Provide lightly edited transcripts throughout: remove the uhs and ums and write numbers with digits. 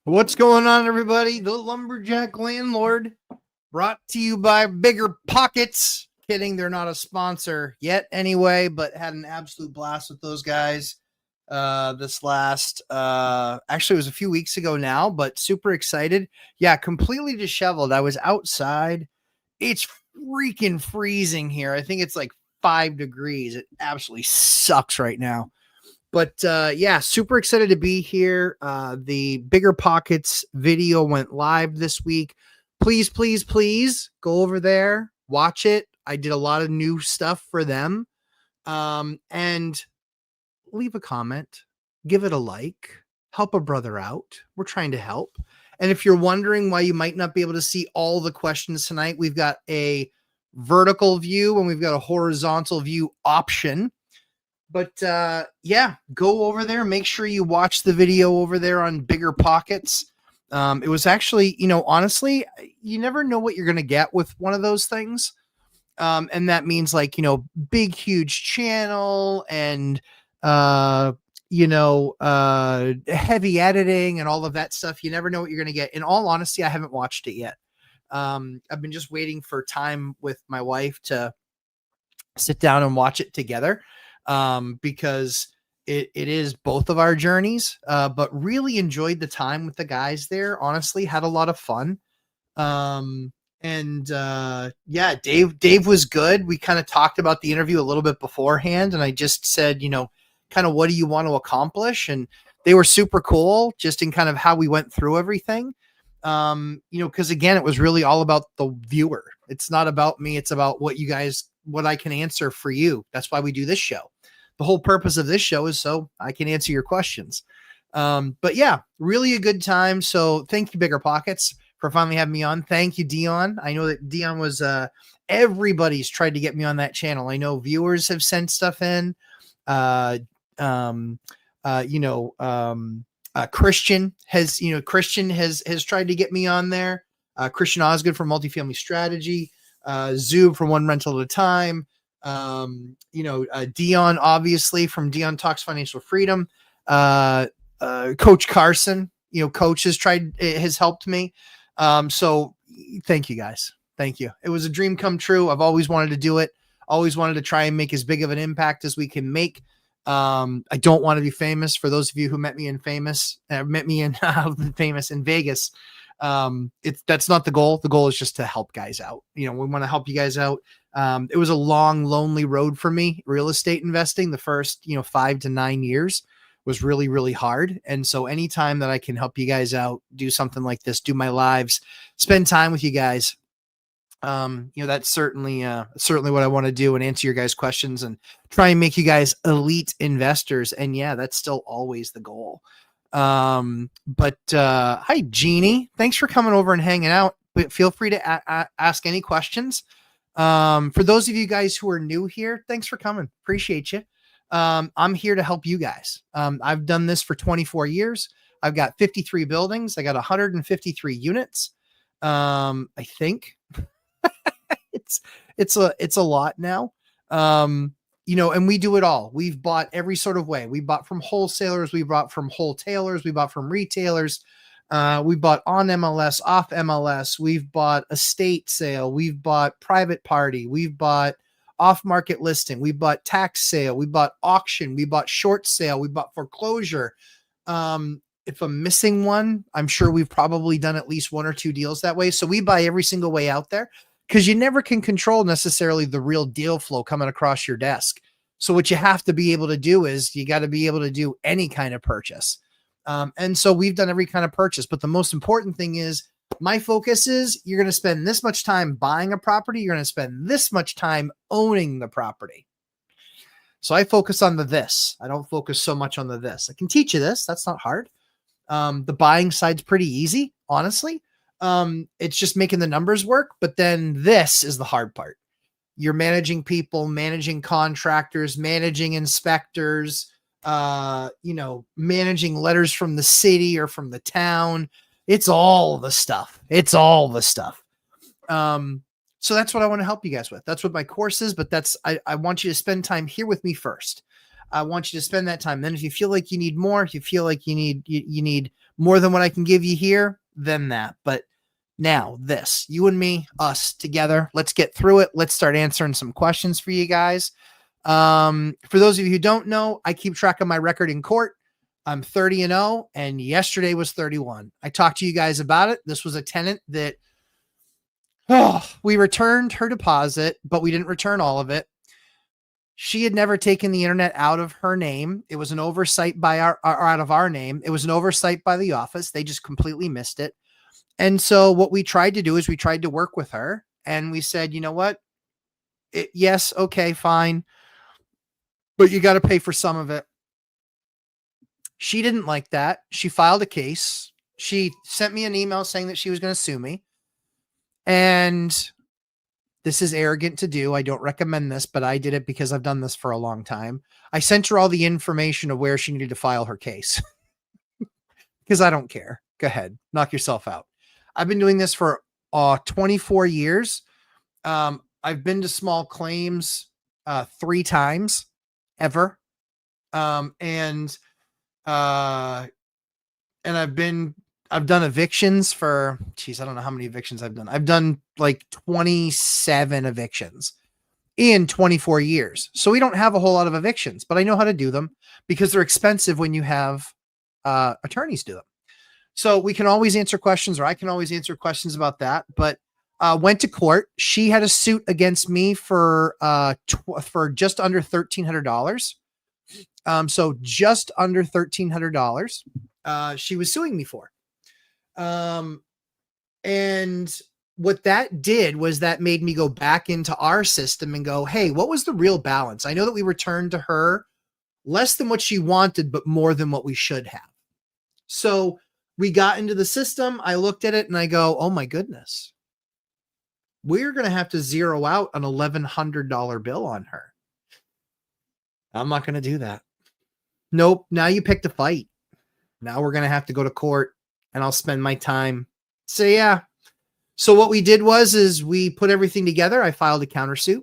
What's going on, everybody? The Lumberjack Landlord, brought to you by Bigger Pockets. Kidding, they're not a sponsor yet anyway, but had an absolute blast with those guys this last, actually it was a few weeks ago now, but super excited. Yeah, completely disheveled. I was outside. It's freaking freezing here. I think it's like 5 degrees. It absolutely sucks right now. But yeah, super excited to be here. The Bigger Pockets video went live this week. Please, please, please go over there, watch it. I did a lot of new stuff for them. And leave a comment, give it a like, help a brother out. We're trying to help. And if you're wondering why you might not be able to see all the questions tonight, we've got a vertical view and we've got a horizontal view option. But yeah, go over there. Make sure you watch the video over there on Bigger Pockets. It was actually, honestly, you never know what you're going to get with one of those things. And that means like, big, huge channel and, heavy editing and all of that stuff. You never know what you're going to get. In all honesty, I haven't watched it yet. I've been just waiting for time with my wife to sit down and watch it together. Because it is both of our journeys, but really enjoyed the time with the guys there. Honestly, had a lot of fun. Yeah, Dave was good. We kind of talked about the interview a little bit beforehand, and I just said, kind of what do you want to accomplish? And they were super cool just in kind of how we went through everything. Because again, it was really all about the viewer. It's not about me. It's about what I can answer for you. That's why we do this show. The whole purpose of this show is so I can answer your questions. But yeah, really a good time. So thank you, Bigger Pockets, for finally having me on. Thank you, Dion. I know that Dion was, everybody's tried to get me on that channel. I know viewers have sent stuff in. Christian has tried to get me on there. Christian Osgood from Multifamily Strategy, Zub from One Rental at a Time. Dion, obviously from Dion Talks Financial Freedom, Coach Carson, Coach has helped me. So thank you guys. Thank you. It was a dream come true. I've always wanted to do it. Always wanted to try and make as big of an impact as we can make. I don't want to be famous. For those of you who met me in Famous in Vegas. That's not the goal. The goal is just to help guys out. We want to help you guys out. It was a long, lonely road for me. Real estate investing, the first, 5 to 9 years was really, really hard. And so anytime that I can help you guys out, do something like this, do my lives, spend time with you guys, that's certainly what I want to do and answer your guys' questions and try and make you guys elite investors. And yeah, that's still always the goal. Hi, Jeannie. Thanks for coming over and hanging out. But feel free to ask any questions. For those of you guys who are new here, thanks for coming. Appreciate you. I'm here to help you guys. I've done this for 24 years. I've got 53 buildings. I got 153 units. I think it's a lot now. And we do it all. We've bought every sort of way. We bought from wholesalers. We bought from wholesalers. We bought from retailers. We bought on MLS, off MLS. We've bought estate sale. We've bought private party. We've bought off-market listing. We bought tax sale. We bought auction. We bought short sale. We bought foreclosure. If I'm missing one, I'm sure we've probably done at least 1 or 2 deals that way. So we buy every single way out there because you never can control necessarily the real deal flow coming across your desk. So what you have to be able to do is you got to be able to do any kind of purchase. And so we've done every kind of purchase. But the most important thing is my focus is you're going to spend this much time buying a property. You're going to spend this much time owning the property. So I focus on the this. I don't focus so much on the this. I can teach you this. That's not hard. The buying side's pretty easy, honestly. It's just making the numbers work. But then this is the hard part. You're managing people, managing contractors, managing inspectors, managing letters from the city or from the town. It's all the stuff. So that's what I want to help you guys with. That's what my course is, but I want you to spend time here with me first. I want you to spend that time. Then if you feel like you need more, if you feel like you need more than what I can give you here, then that. But now this, you and me, us together, let's get through it. Let's start answering some questions for you guys. For those of you who don't know, I keep track of my record in court. I'm 30-0, and yesterday was 31. I talked to you guys about it. This was a tenant that we returned her deposit, but we didn't return all of it. She had never taken the internet out of her name. It was an oversight by out of our name. It was an oversight by the office. They just completely missed it. And so what we tried to do is we tried to work with her, and we said, you know what? Yes. Okay, fine. But you got to pay for some of it. She didn't like that. She filed a case. She sent me an email saying that she was going to sue me. And this is arrogant to do. I don't recommend this, but I did it because I've done this for a long time. I sent her all the information of where she needed to file her case because I don't care. Go ahead. Knock yourself out. I've been doing this for 24 years. I've been to small claims 3 times ever. And I've done evictions for, I don't know how many evictions I've done. I've done like 27 evictions in 24 years. So we don't have a whole lot of evictions, but I know how to do them because they're expensive when you have attorneys do them. So we can always answer questions, or I can always answer questions about that. But went to court. She had a suit against me for just under $1,300. So just under $1,300, she was suing me for. And what that did was that made me go back into our system and go, hey, what was the real balance? I know that we returned to her less than what she wanted, but more than what we should have. So we got into the system. I looked at it and I go, oh my goodness, we're going to have to zero out an $1,100 bill on her. I'm not going to do that. Nope. Now you picked a fight. Now we're going to have to go to court and I'll spend my time. So yeah. So what we did is we put everything together. I filed a countersuit.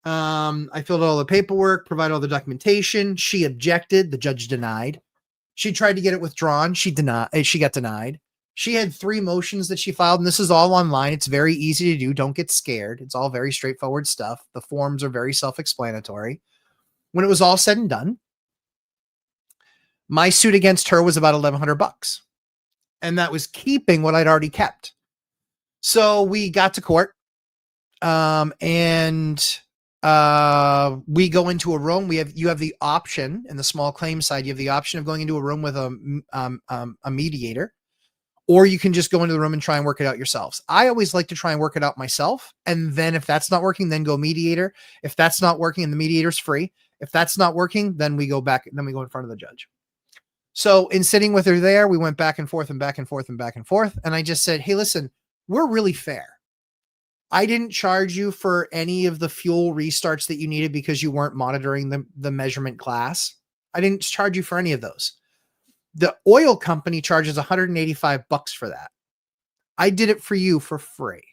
I filled out all the paperwork, provided all the documentation. She objected. The judge denied. She tried to get it withdrawn. She got denied. She had 3 motions that she filed, and this is all online. It's very easy to do. Don't get scared. It's all very straightforward stuff. The forms are very self-explanatory. When it was all said and done, my suit against her was about $1,100, and that was keeping what I'd already kept. So we got to court, and we go into a room. You have the option in the small claim side. You have the option of going into a room with a mediator, or you can just go into the room and try and work it out yourselves. I always like to try and work it out myself. And then if that's not working, then go mediator. If that's not working and the mediator's free, if that's not working, then we go back, then we go in front of the judge. So in sitting with her there, we went back and forth and back and forth and back and forth. And I just said, hey, listen, we're really fair. I didn't charge you for any of the fuel restarts that you needed because you weren't monitoring the measurement class. I didn't charge you for any of those. The oil company charges $185 for that. I did it for you for free.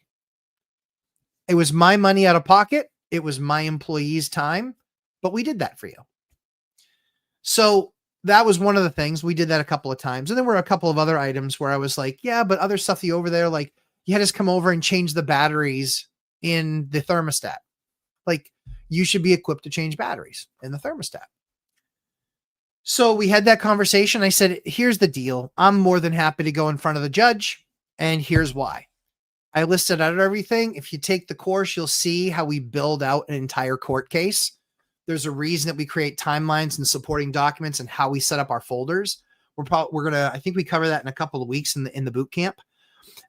It was my money out of pocket. It was my employees' time, but we did that for you. So that was one of the things. We did that a couple of times. And there were a couple of other items where I was like, yeah, but other stuff you over there, like you had us come over and change the batteries in the thermostat. Like you should be equipped to change batteries in the thermostat. So we had that conversation. I said, here's the deal. I'm more than happy to go in front of the judge. And here's why. I listed out everything. If you take the course, you'll see how we build out an entire court case. There's a reason that we create timelines and supporting documents and how we set up our folders. We're going to, I think we cover that in a couple of weeks in the boot camp.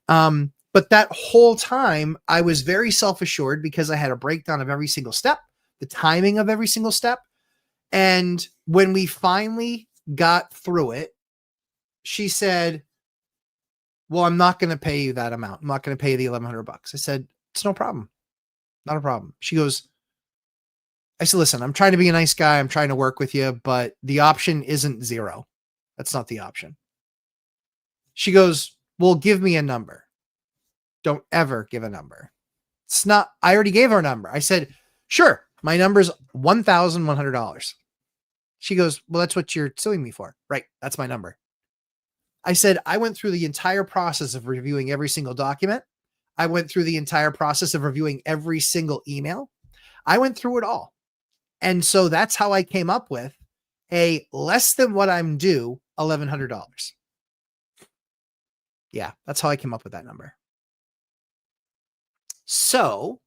But that whole time I was very self-assured because I had a breakdown of every single step, the timing of every single step. And when we finally got through it, she said, well, I'm not going to pay you that amount. I'm not going to pay you the $1,100. I said, it's no problem. Not a problem. She goes, I said, listen, I'm trying to be a nice guy. I'm trying to work with you, but the option isn't zero. That's not the option. She goes, well, give me a number. Don't ever give a number. It's not, I already gave her a number. I said, sure. My number's $1,100. She goes, well, that's what you're suing me for. Right. That's my number. I said, I went through the entire process of reviewing every single document. I went through the entire process of reviewing every single email. I went through it all. And so that's how I came up with a less than what I'm due $1,100. Yeah, that's how I came up with that number. So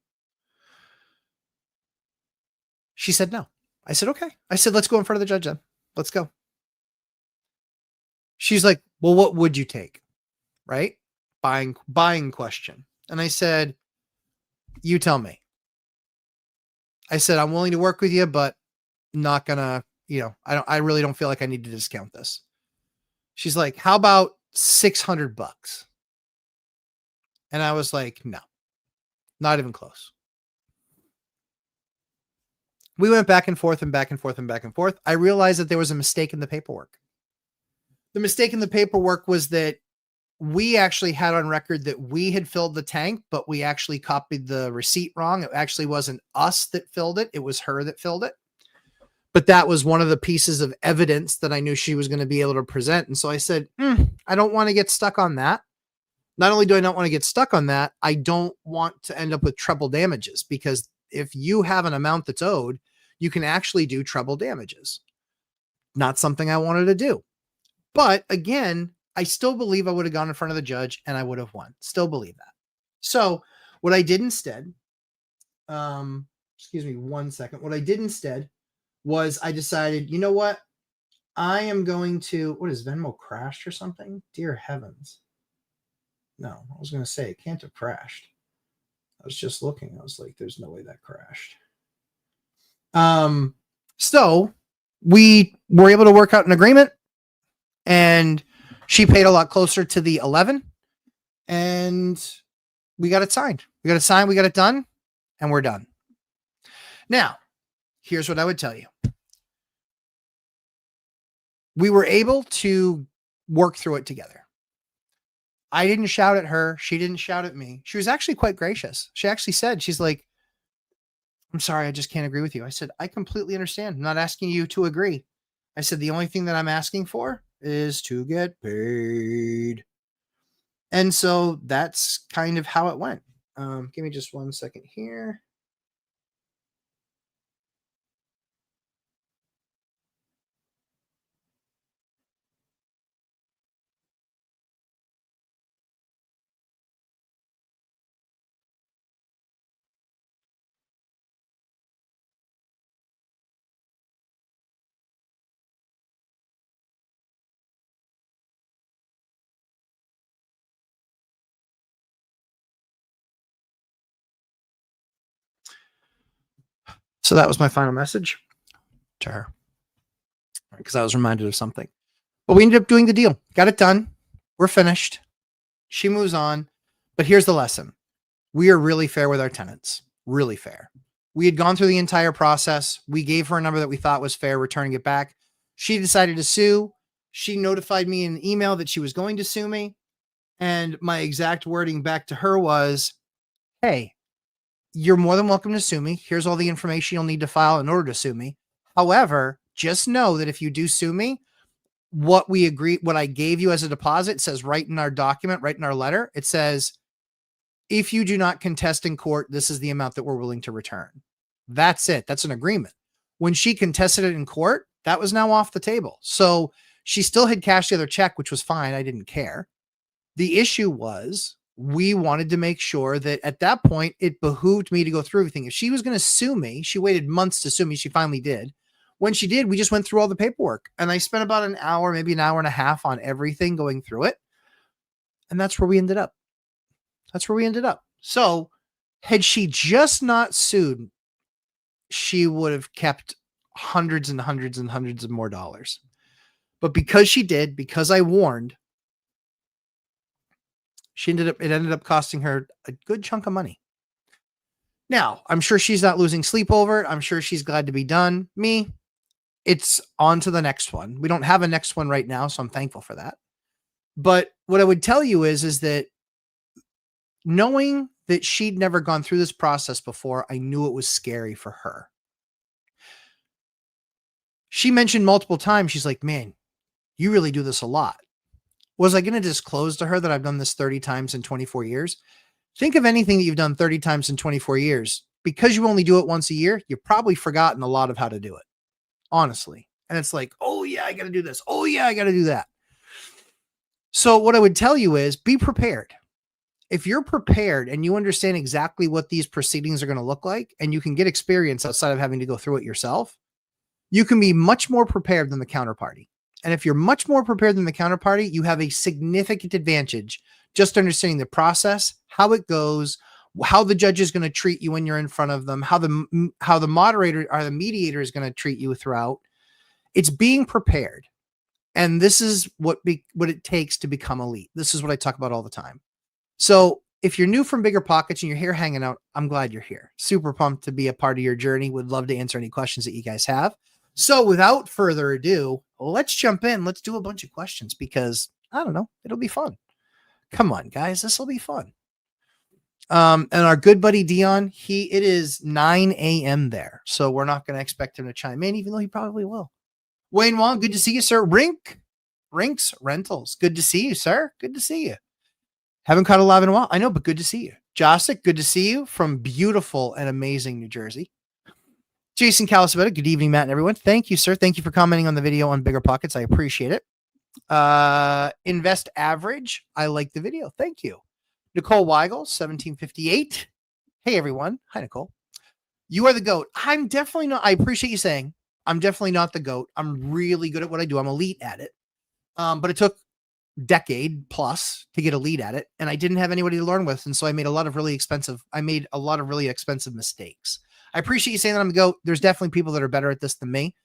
she said no. I said, okay. I said, let's go in front of the judge then. Let's go. She's like, well, what would you take? Right? Buying question. And I said, you tell me. I said, I'm willing to work with you, but not gonna, I really don't feel like I need to discount this. She's like, how about $600? And I was like, no, not even close. We went back and forth and back and forth and back and forth. I realized that there was a mistake in the paperwork. The mistake in the paperwork was that we actually had on record that we had filled the tank, but we actually copied the receipt wrong. It actually wasn't us that filled it. It was her that filled it. But that was one of the pieces of evidence that I knew she was going to be able to present. And so I said, I don't want to get stuck on that. Not only do I not want to get stuck on that, I don't want to end up with treble damages, because if you have an amount that's owed, you can actually do treble damages. Not something I wanted to do. But again, I still believe I would have gone in front of the judge and I would have won. Still believe that. So what I did instead, excuse me 1 second. What I did instead was I decided, you know what? I am going to, what is Venmo crashed or something? Dear heavens. No, I was going to say it can't have crashed. I was just looking. I was like, there's no way that crashed. So we were able to work out an agreement, and she paid a lot closer to the 11, and we got it signed. We got it signed. We got it done, and we're done. Now, here's what I would tell you. We were able to work through it together. I didn't shout at her. She didn't shout at me. She was actually quite gracious. She actually said, she's like, I'm sorry, I just can't agree with you. I said, I completely understand. I'm not asking you to agree. I said, the only thing that I'm asking for is to get paid. And so that's kind of how it went. Give me just 1 second here. So that was my final message to her, because I was reminded of something. But we ended up doing the deal. Got it done. We're finished. She moves on. But here's the lesson. We are really fair with our tenants. Really fair. We had gone through the entire process. We gave her a number that we thought was fair, returning it back. She decided to sue. She notified me in an email that she was going to sue me. And my exact wording back to her was, hey, you're more than welcome to sue me. Here's all the information you'll need to file in order to sue me. However, just know that if you do sue me, what I gave you as a deposit says right in our document, right in our letter, it says, if you do not contest in court, this is the amount that we're willing to return. That's it. That's an agreement. When she contested it in court, that was now off the table. So she still had cashed the other check, which was fine. I didn't care. The issue was, we wanted to make sure that at that point, it behooved me to go through everything. If she was going to sue me, she waited months to sue me. She finally did. When she did, we just went through all the paperwork, and I spent about an hour, maybe an hour and a half on everything, going through it. And that's where we ended up. So had she just not sued, she would have kept hundreds and hundreds and hundreds of more dollars. But because she did, because I warned, it ended up costing her a good chunk of money. Now, I'm sure she's not losing sleep over it. I'm sure she's glad to be done. Me, it's on to the next one. We don't have a next one right now, so I'm thankful for that. But what I would tell you is that knowing that she'd never gone through this process before, I knew it was scary for her. She mentioned multiple times, she's like, man, you really do this a lot. Was I going to disclose to her that I've done this 30 times in 24 years? Think of anything that you've done 30 times in 24 years. Because you only do it once a year, you've probably forgotten a lot of how to do it, honestly. And it's like, oh yeah, I got to do this. Oh yeah, I got to do that. So what I would tell you is be prepared. If you're prepared and you understand exactly what these proceedings are going to look like, and you can get experience outside of having to go through it yourself, you can be much more prepared than the counterparty. And if you're much more prepared than the counterparty, you have a significant advantage just understanding the process, how it goes, how the judge is going to treat you when you're in front of them, how the moderator or the mediator is going to treat you throughout. It's being prepared. And this is what it takes to become elite. This is what I talk about all the time. So if you're new from Bigger Pockets and you're here hanging out, I'm glad you're here. Super pumped to be a part of your journey. Would love to answer any questions that you guys have. So without further ado, let's jump in. Let's do a bunch of questions because I don't know, it'll be fun. Come on, guys, this will be fun. And our good buddy Dion, it is 9 a.m. there, so we're not going to expect him to chime in, even though he probably will. Wayne Wong, good to see you, sir. Rinks Rentals, good to see you, sir. Good to see you. Haven't caught a live in a while, I know, but good to see you. Josic, good to see you from beautiful and amazing New Jersey. Jason Calasabetta, good evening, Matt and everyone. Thank you, sir. Thank you for commenting on the video on Bigger Pockets. I appreciate it. Invest Average, I like the video. Thank you. Nicole Weigel, 1758. Hey, everyone. Hi, Nicole. You are the GOAT. I'm definitely not. I appreciate you saying I'm definitely not the GOAT. I'm really good at what I do. I'm elite at it. But it took decade plus to get elite at it, and I didn't have anybody to learn with, and so I made a lot of really expensive mistakes. I appreciate you saying that I'm the GOAT. There's definitely people that are better at this than me,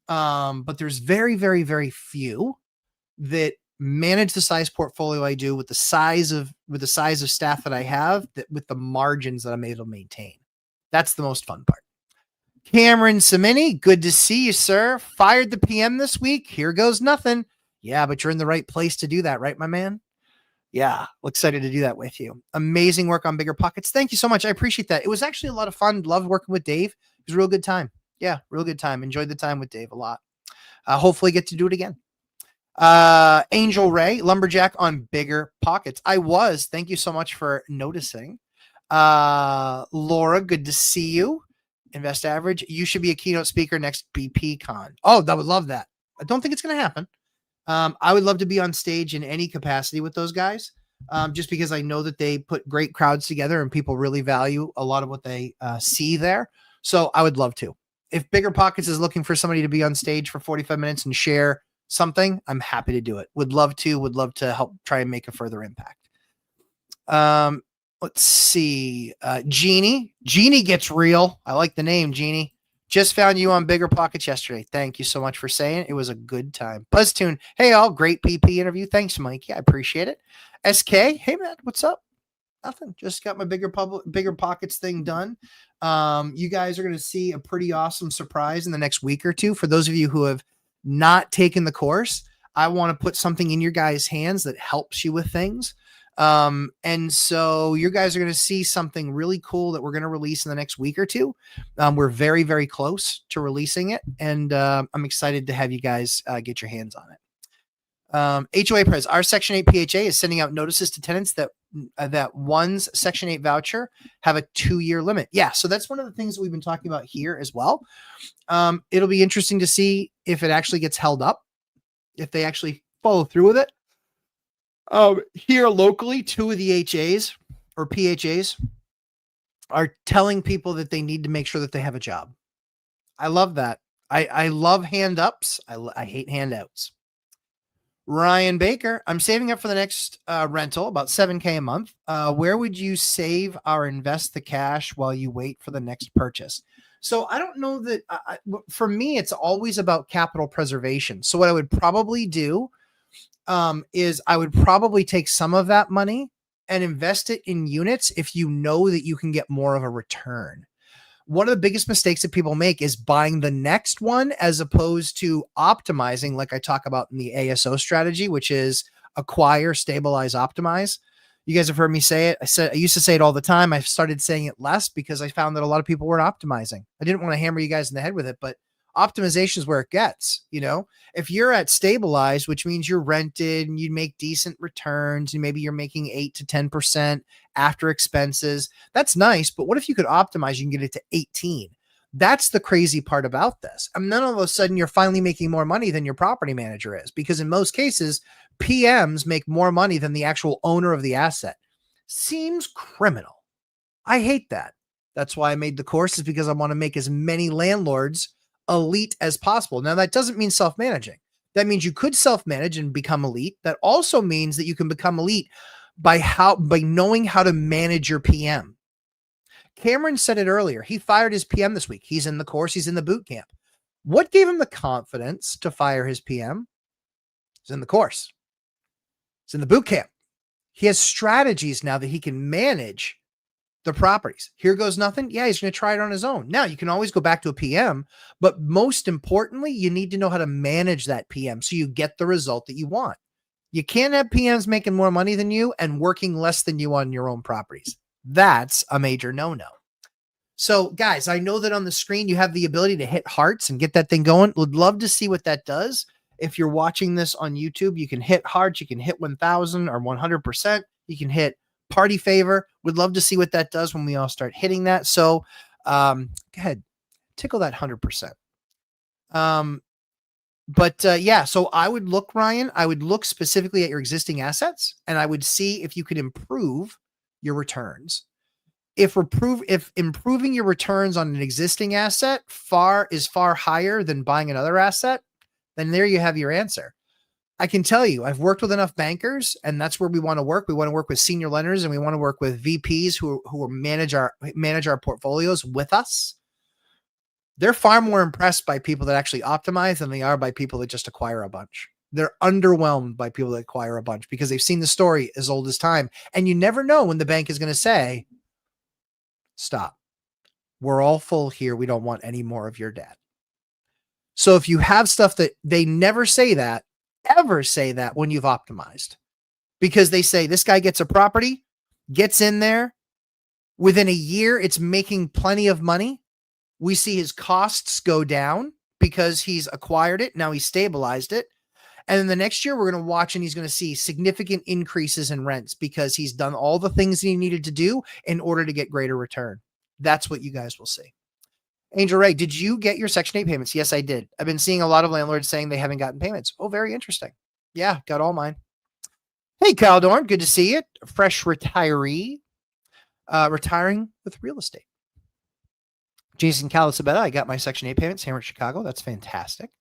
but there's very, very, very few that manage the size portfolio I do with the size of staff that I have, that with the margins that I'm able to maintain. That's the most fun part. Cameron Samini, good to see you, sir. Fired the PM this week. Here goes nothing. Yeah, but you're in the right place to do that, right, my man? Yeah, excited to do that with you. Amazing work on Bigger Pockets. Thank you so much. I appreciate that. It was actually a lot of fun. Loved working with Dave. It was a real good time. Yeah, real good time. Enjoyed the time with Dave a lot. Hopefully get to do it again. Angel Ray, Lumberjack on Bigger Pockets. I was. Thank you so much for noticing. Laura, good to see you. Invest Average. You should be a keynote speaker next BP Con. Oh, I would love that. I don't think it's going to happen. I would love to be on stage in any capacity with those guys, just because I know that they put great crowds together and people really value a lot of what they see there. So I would love to. If Bigger Pockets is looking for somebody to be on stage for 45 minutes and share something, I'm happy to do it. Would love to help try and make a further impact. Let's see. Jeannie gets real. I like the name, Jeannie. Just found you on Bigger Pockets yesterday. Thank you so much for saying it. It was a good time. BuzzTune. Hey, all. Great PP interview. Thanks, Mike. Yeah, I appreciate it. SK. Hey, Matt. What's up? Nothing. Just got my Bigger Pockets thing done. You guys are going to see a pretty awesome surprise in the next week or two. For those of you who have not taken the course, I want to put something in your guys' hands that helps you with things. And so you guys are going to see something really cool that we're going to release in the next week or two. We're very, very close to releasing it, and I'm excited to have you guys get your hands on it. HOA Prez, our Section 8 PHA is sending out notices to tenants that one's Section 8 voucher have a 2-year limit. Yeah, so that's one of the things that we've been talking about here as well. It'll be interesting to see if it actually gets held up, if they actually follow through with it. Here locally, 2 of the HAs or PHAs are telling people that they need to make sure that they have a job. I love that. I love hand ups. I hate handouts. Ryan Baker, I'm saving up for the next rental, about $7,000 a month. Where would you save or invest the cash while you wait for the next purchase? So I don't know that for me, it's always about capital preservation. So what I would probably do is I would probably take some of that money and invest it in units if you know that you can get more of a return. One of the biggest mistakes that people make is buying the next one as opposed to optimizing, like I talk about in the ASO strategy, which is acquire, stabilize, optimize. You guys have heard me say it. I used to say it all the time. I've started saying it less because I found that a lot of people weren't optimizing. I didn't want to hammer you guys in the head with it, but Optimization is where it gets, if you're at stabilized, which means you're rented and you make decent returns and maybe you're making 8 to 10% after expenses. That's nice. But what if you could optimize, you can get it to 18? That's the crazy part about this. And then all of a sudden you're finally making more money than your property manager is, because in most cases, PMs make more money than the actual owner of the asset. Seems criminal. I hate that. That's why I made the course, is because I want to make as many landlords elite as possible. Now, that doesn't mean self-managing. That means you could self-manage and become elite. That also means that you can become elite by knowing how to manage your PM. Cameron said it earlier. He fired his PM this week. He's in the course. He's in the boot camp. What gave him the confidence to fire his PM? He's in the course. He's in the boot camp. He has strategies now that he can manage the properties. Here goes nothing. Yeah, he's going to try it on his own. Now, you can always go back to a PM, but most importantly, you need to know how to manage that PM so you get the result that you want. You can't have PMs making more money than you and working less than you on your own properties. That's a major no-no. So, guys, I know that on the screen you have the ability to hit hearts and get that thing going. Would love to see what that does. If you're watching this on YouTube, you can hit hearts. You can hit 1,000 or 100%. You can hit party favor. Would love to see what that does when we all start hitting that. So go ahead, tickle that 100%. Yeah, so I would look, Ryan, I would look specifically at your existing assets, and I would see if you could improve your returns. If improving your returns on an existing asset is far higher than buying another asset, then there you have your answer. I can tell you, I've worked with enough bankers, and that's where we want to work. We want to work with senior lenders, and we want to work with VPs who manage our portfolios with us. They're far more impressed by people that actually optimize than they are by people that just acquire a bunch. They're underwhelmed by people that acquire a bunch because they've seen the story as old as time. And you never know when the bank is going to say, stop. We're all full here. We don't want any more of your debt. So if you have stuff that they never say that, ever say that when you've optimized, because they say this guy gets a property, gets in there, within a year, it's making plenty of money. We see his costs go down because he's acquired it. Now he's stabilized it. And then the next year we're going to watch and he's going to see significant increases in rents because he's done all the things he needed to do in order to get greater return. That's what you guys will see. Angel Ray, did you get your Section 8 payments? Yes, I did. I've been seeing a lot of landlords saying they haven't gotten payments. Oh, very interesting. Yeah, got all mine. Hey, Kyle Dorn, good to see you. Fresh retiree, retiring with real estate. Jason Calisabetta, I got my Section 8 payments here in Chicago. That's fantastic.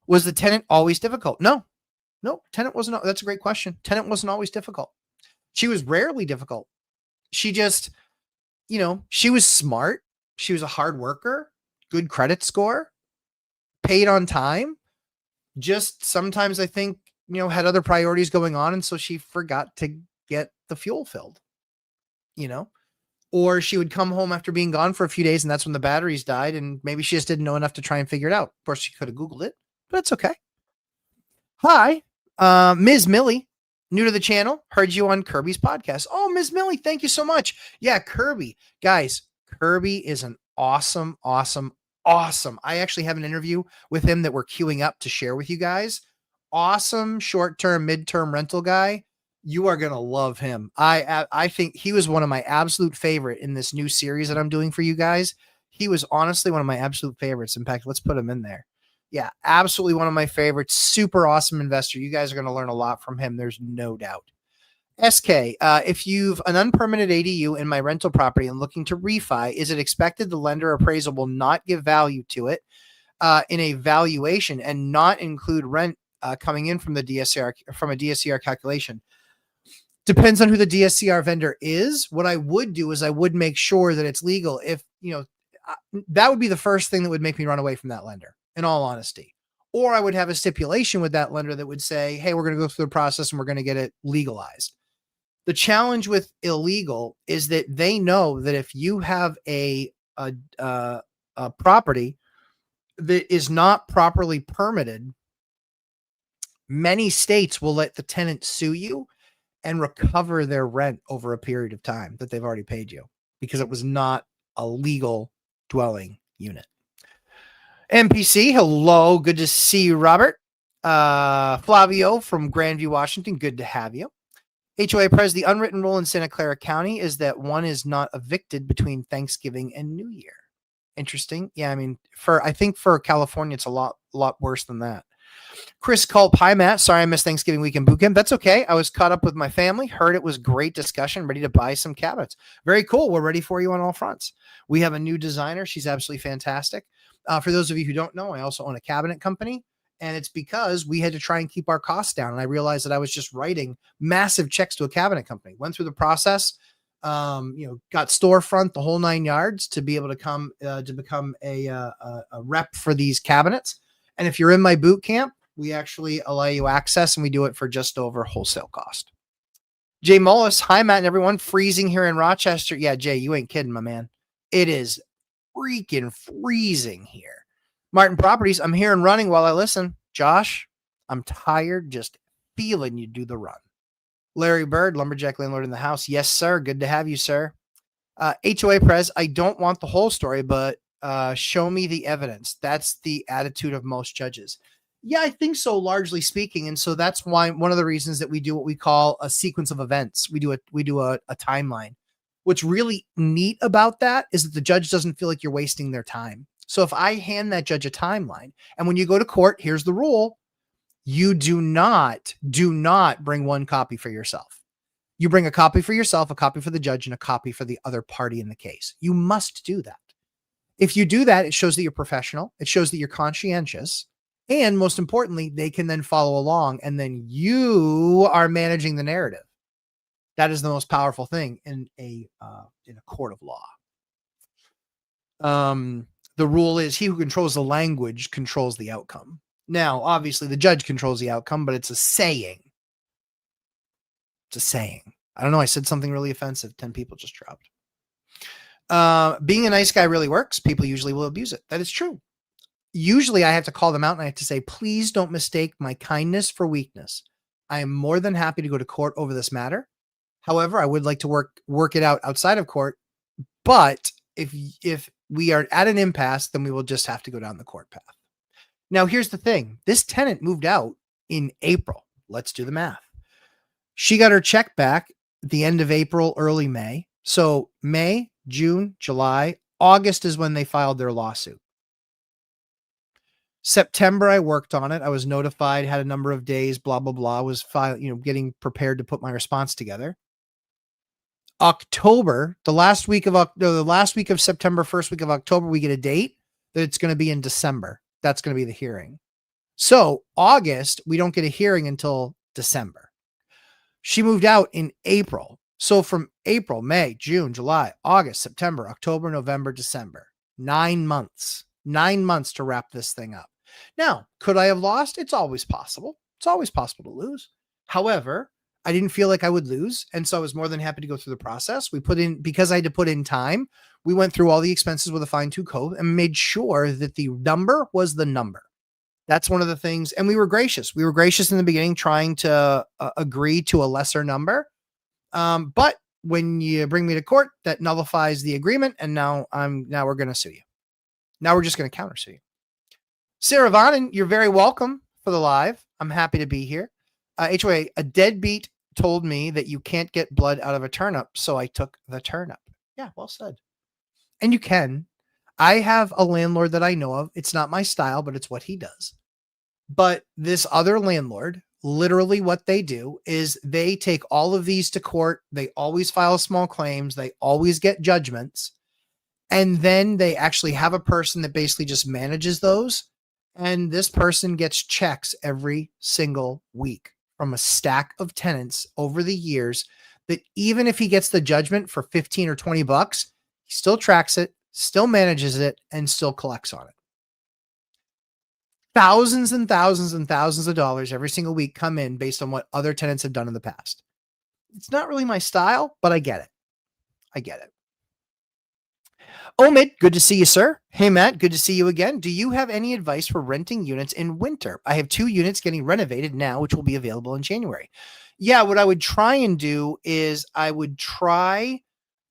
Was the tenant always difficult? No, tenant wasn't. That's a great question. Tenant wasn't always difficult. She was rarely difficult. She just, she was smart. She was a hard worker, good credit score, paid on time. Just sometimes I think, had other priorities going on. And so she forgot to get the fuel filled, or she would come home after being gone for a few days. And that's when the batteries died. And maybe she just didn't know enough to try and figure it out. Of course, she could have Googled it, but it's okay. Hi, Ms. Millie, new to the channel. Heard you on Kirby's podcast. Oh, Ms. Millie, thank you so much. Yeah, Kirby. Guys, Kirby is an awesome. I actually have an interview with him that we're queuing up to share with you guys. Awesome short-term, mid-term rental guy. You are going to love him. I think he was one of my absolute favorite in this new series that I'm doing for you guys. He was honestly one of my absolute favorites. In fact, let's put him in there. Yeah, absolutely one of my favorites. Super awesome investor. You guys are going to learn a lot from him. There's no doubt. SK, if you've an unpermitted ADU in my rental property and looking to refi, is it expected the lender appraisal will not give value to it in a valuation and not include rent coming in from the DSCR, from a DSCR calculation? Depends on who the DSCR vendor is. What I would do is I would make sure that it's legal. If, that would be the first thing that would make me run away from that lender, in all honesty. Or I would have a stipulation with that lender that would say, hey, we're going to go through the process and we're going to get it legalized. The challenge with illegal is that they know that if you have a property that is not properly permitted, many states will let the tenant sue you and recover their rent over a period of time that they've already paid you because it was not a legal dwelling unit. MPC, hello. Good to see you, Robert. Flavio from Grandview, Washington. Good to have you. HOA Pres, the unwritten rule in Santa Clara County is that one is not evicted between Thanksgiving and New Year. Interesting. Yeah, I mean, I think for California, it's a lot worse than that. Chris Culp, hi Matt. Sorry I missed Thanksgiving weekend boot camp. That's okay. I was caught up with my family. Heard it was great discussion. Ready to buy some cabinets. Very cool. We're ready for you on all fronts. We have a new designer. She's absolutely fantastic. For those of you who don't know, I also own a cabinet company, and it's because we had to try and keep our costs down. And I realized that I was just writing massive checks to a cabinet company. Went through the process, got storefront, the whole 9 yards to be able to become a rep for these cabinets. And if you're in my boot camp, we actually allow you access, and we do it for just over wholesale cost. Jay Mullis, hi Matt and everyone. Freezing here in Rochester. Yeah, Jay, you ain't kidding, my man. It is freaking freezing here. Martin Properties, I'm here and running while I listen. Josh, I'm tired just feeling you do the run. Larry Bird, Lumberjack Landlord in the house. Yes, sir. Good to have you, sir. HOA Pres, I don't want the whole story, but show me the evidence. That's the attitude of most judges. Yeah, I think so, largely speaking. And so that's why one of the reasons that we do what we call a sequence of events. We do a timeline. What's really neat about that is that the judge doesn't feel like you're wasting their time. So if I hand that judge a timeline, and when you go to court, here's the rule: you do not bring one copy for yourself. You bring a copy for yourself, a copy for the judge, and a copy for the other party in the case. You must do that. If you do that, it shows that you're professional. It shows that you're conscientious. And most importantly, they can then follow along, and then you are managing the narrative. That is the most powerful thing in a court of law. The rule is he who controls the language controls the outcome. Now, obviously, the judge controls the outcome, but it's a saying. It's a saying. I don't know. I said something really offensive. 10 people just dropped. Being a nice guy really works. People usually will abuse it. That is true. Usually I have to call them out and I have to say, please don't mistake my kindness for weakness. I am more than happy to go to court over this matter. However, I would like to work it out outside of court. But if we are at an impasse, then we will just have to go down the court path. Now, here's the thing. This tenant moved out in April. Let's do the math. She got her check back at the end of April, early May. So May, June, July, August is when they filed their lawsuit. September, I worked on it. I was notified, had a number of days, blah, blah, blah, was getting prepared to put my response together. October, the last week of September, first week of October, we get a date that it's going to be in December. That's going to be the hearing. So August, we don't get a hearing until December. She moved out in April. So from April, May, June, July, August, September, October, November, December, 9 months. 9 months to wrap this thing up. Now, could I have lost? It's always possible. It's always possible to lose. However, I didn't feel like I would lose. And so I was more than happy to go through the process. Because I had to put in time, we went through all the expenses with a fine-tooth comb and made sure that the number was the number. That's one of the things. And we were gracious. We were gracious in the beginning, trying to agree to a lesser number. But when you bring me to court, that nullifies the agreement. And now we're going to sue you. Now we're just going to countersue you. Sarah Vonnen, you're very welcome for the live. I'm happy to be here. HOA, a deadbeat told me that you can't get blood out of a turnip, so I took the turnip. Yeah, well said. And you can. I have a landlord that I know of. It's not my style, but it's what he does. But this other landlord, literally what they do is they take all of these to court. They always file small claims. They always get judgments. And then they actually have a person that basically just manages those. And this person gets checks every single week from a stack of tenants over the years that even if he gets the judgment for 15 or 20 bucks, he still tracks it, still manages it, and still collects on it. Thousands and thousands and thousands of dollars every single week come in based on what other tenants have done in the past. It's not really my style, but I get it. I get it. Omid, good to see you, sir. Hey, Matt, good to see you again. Do you have any advice for renting units in winter? I have 2 units getting renovated now, which will be available in January. Yeah, what I would try and do is I would try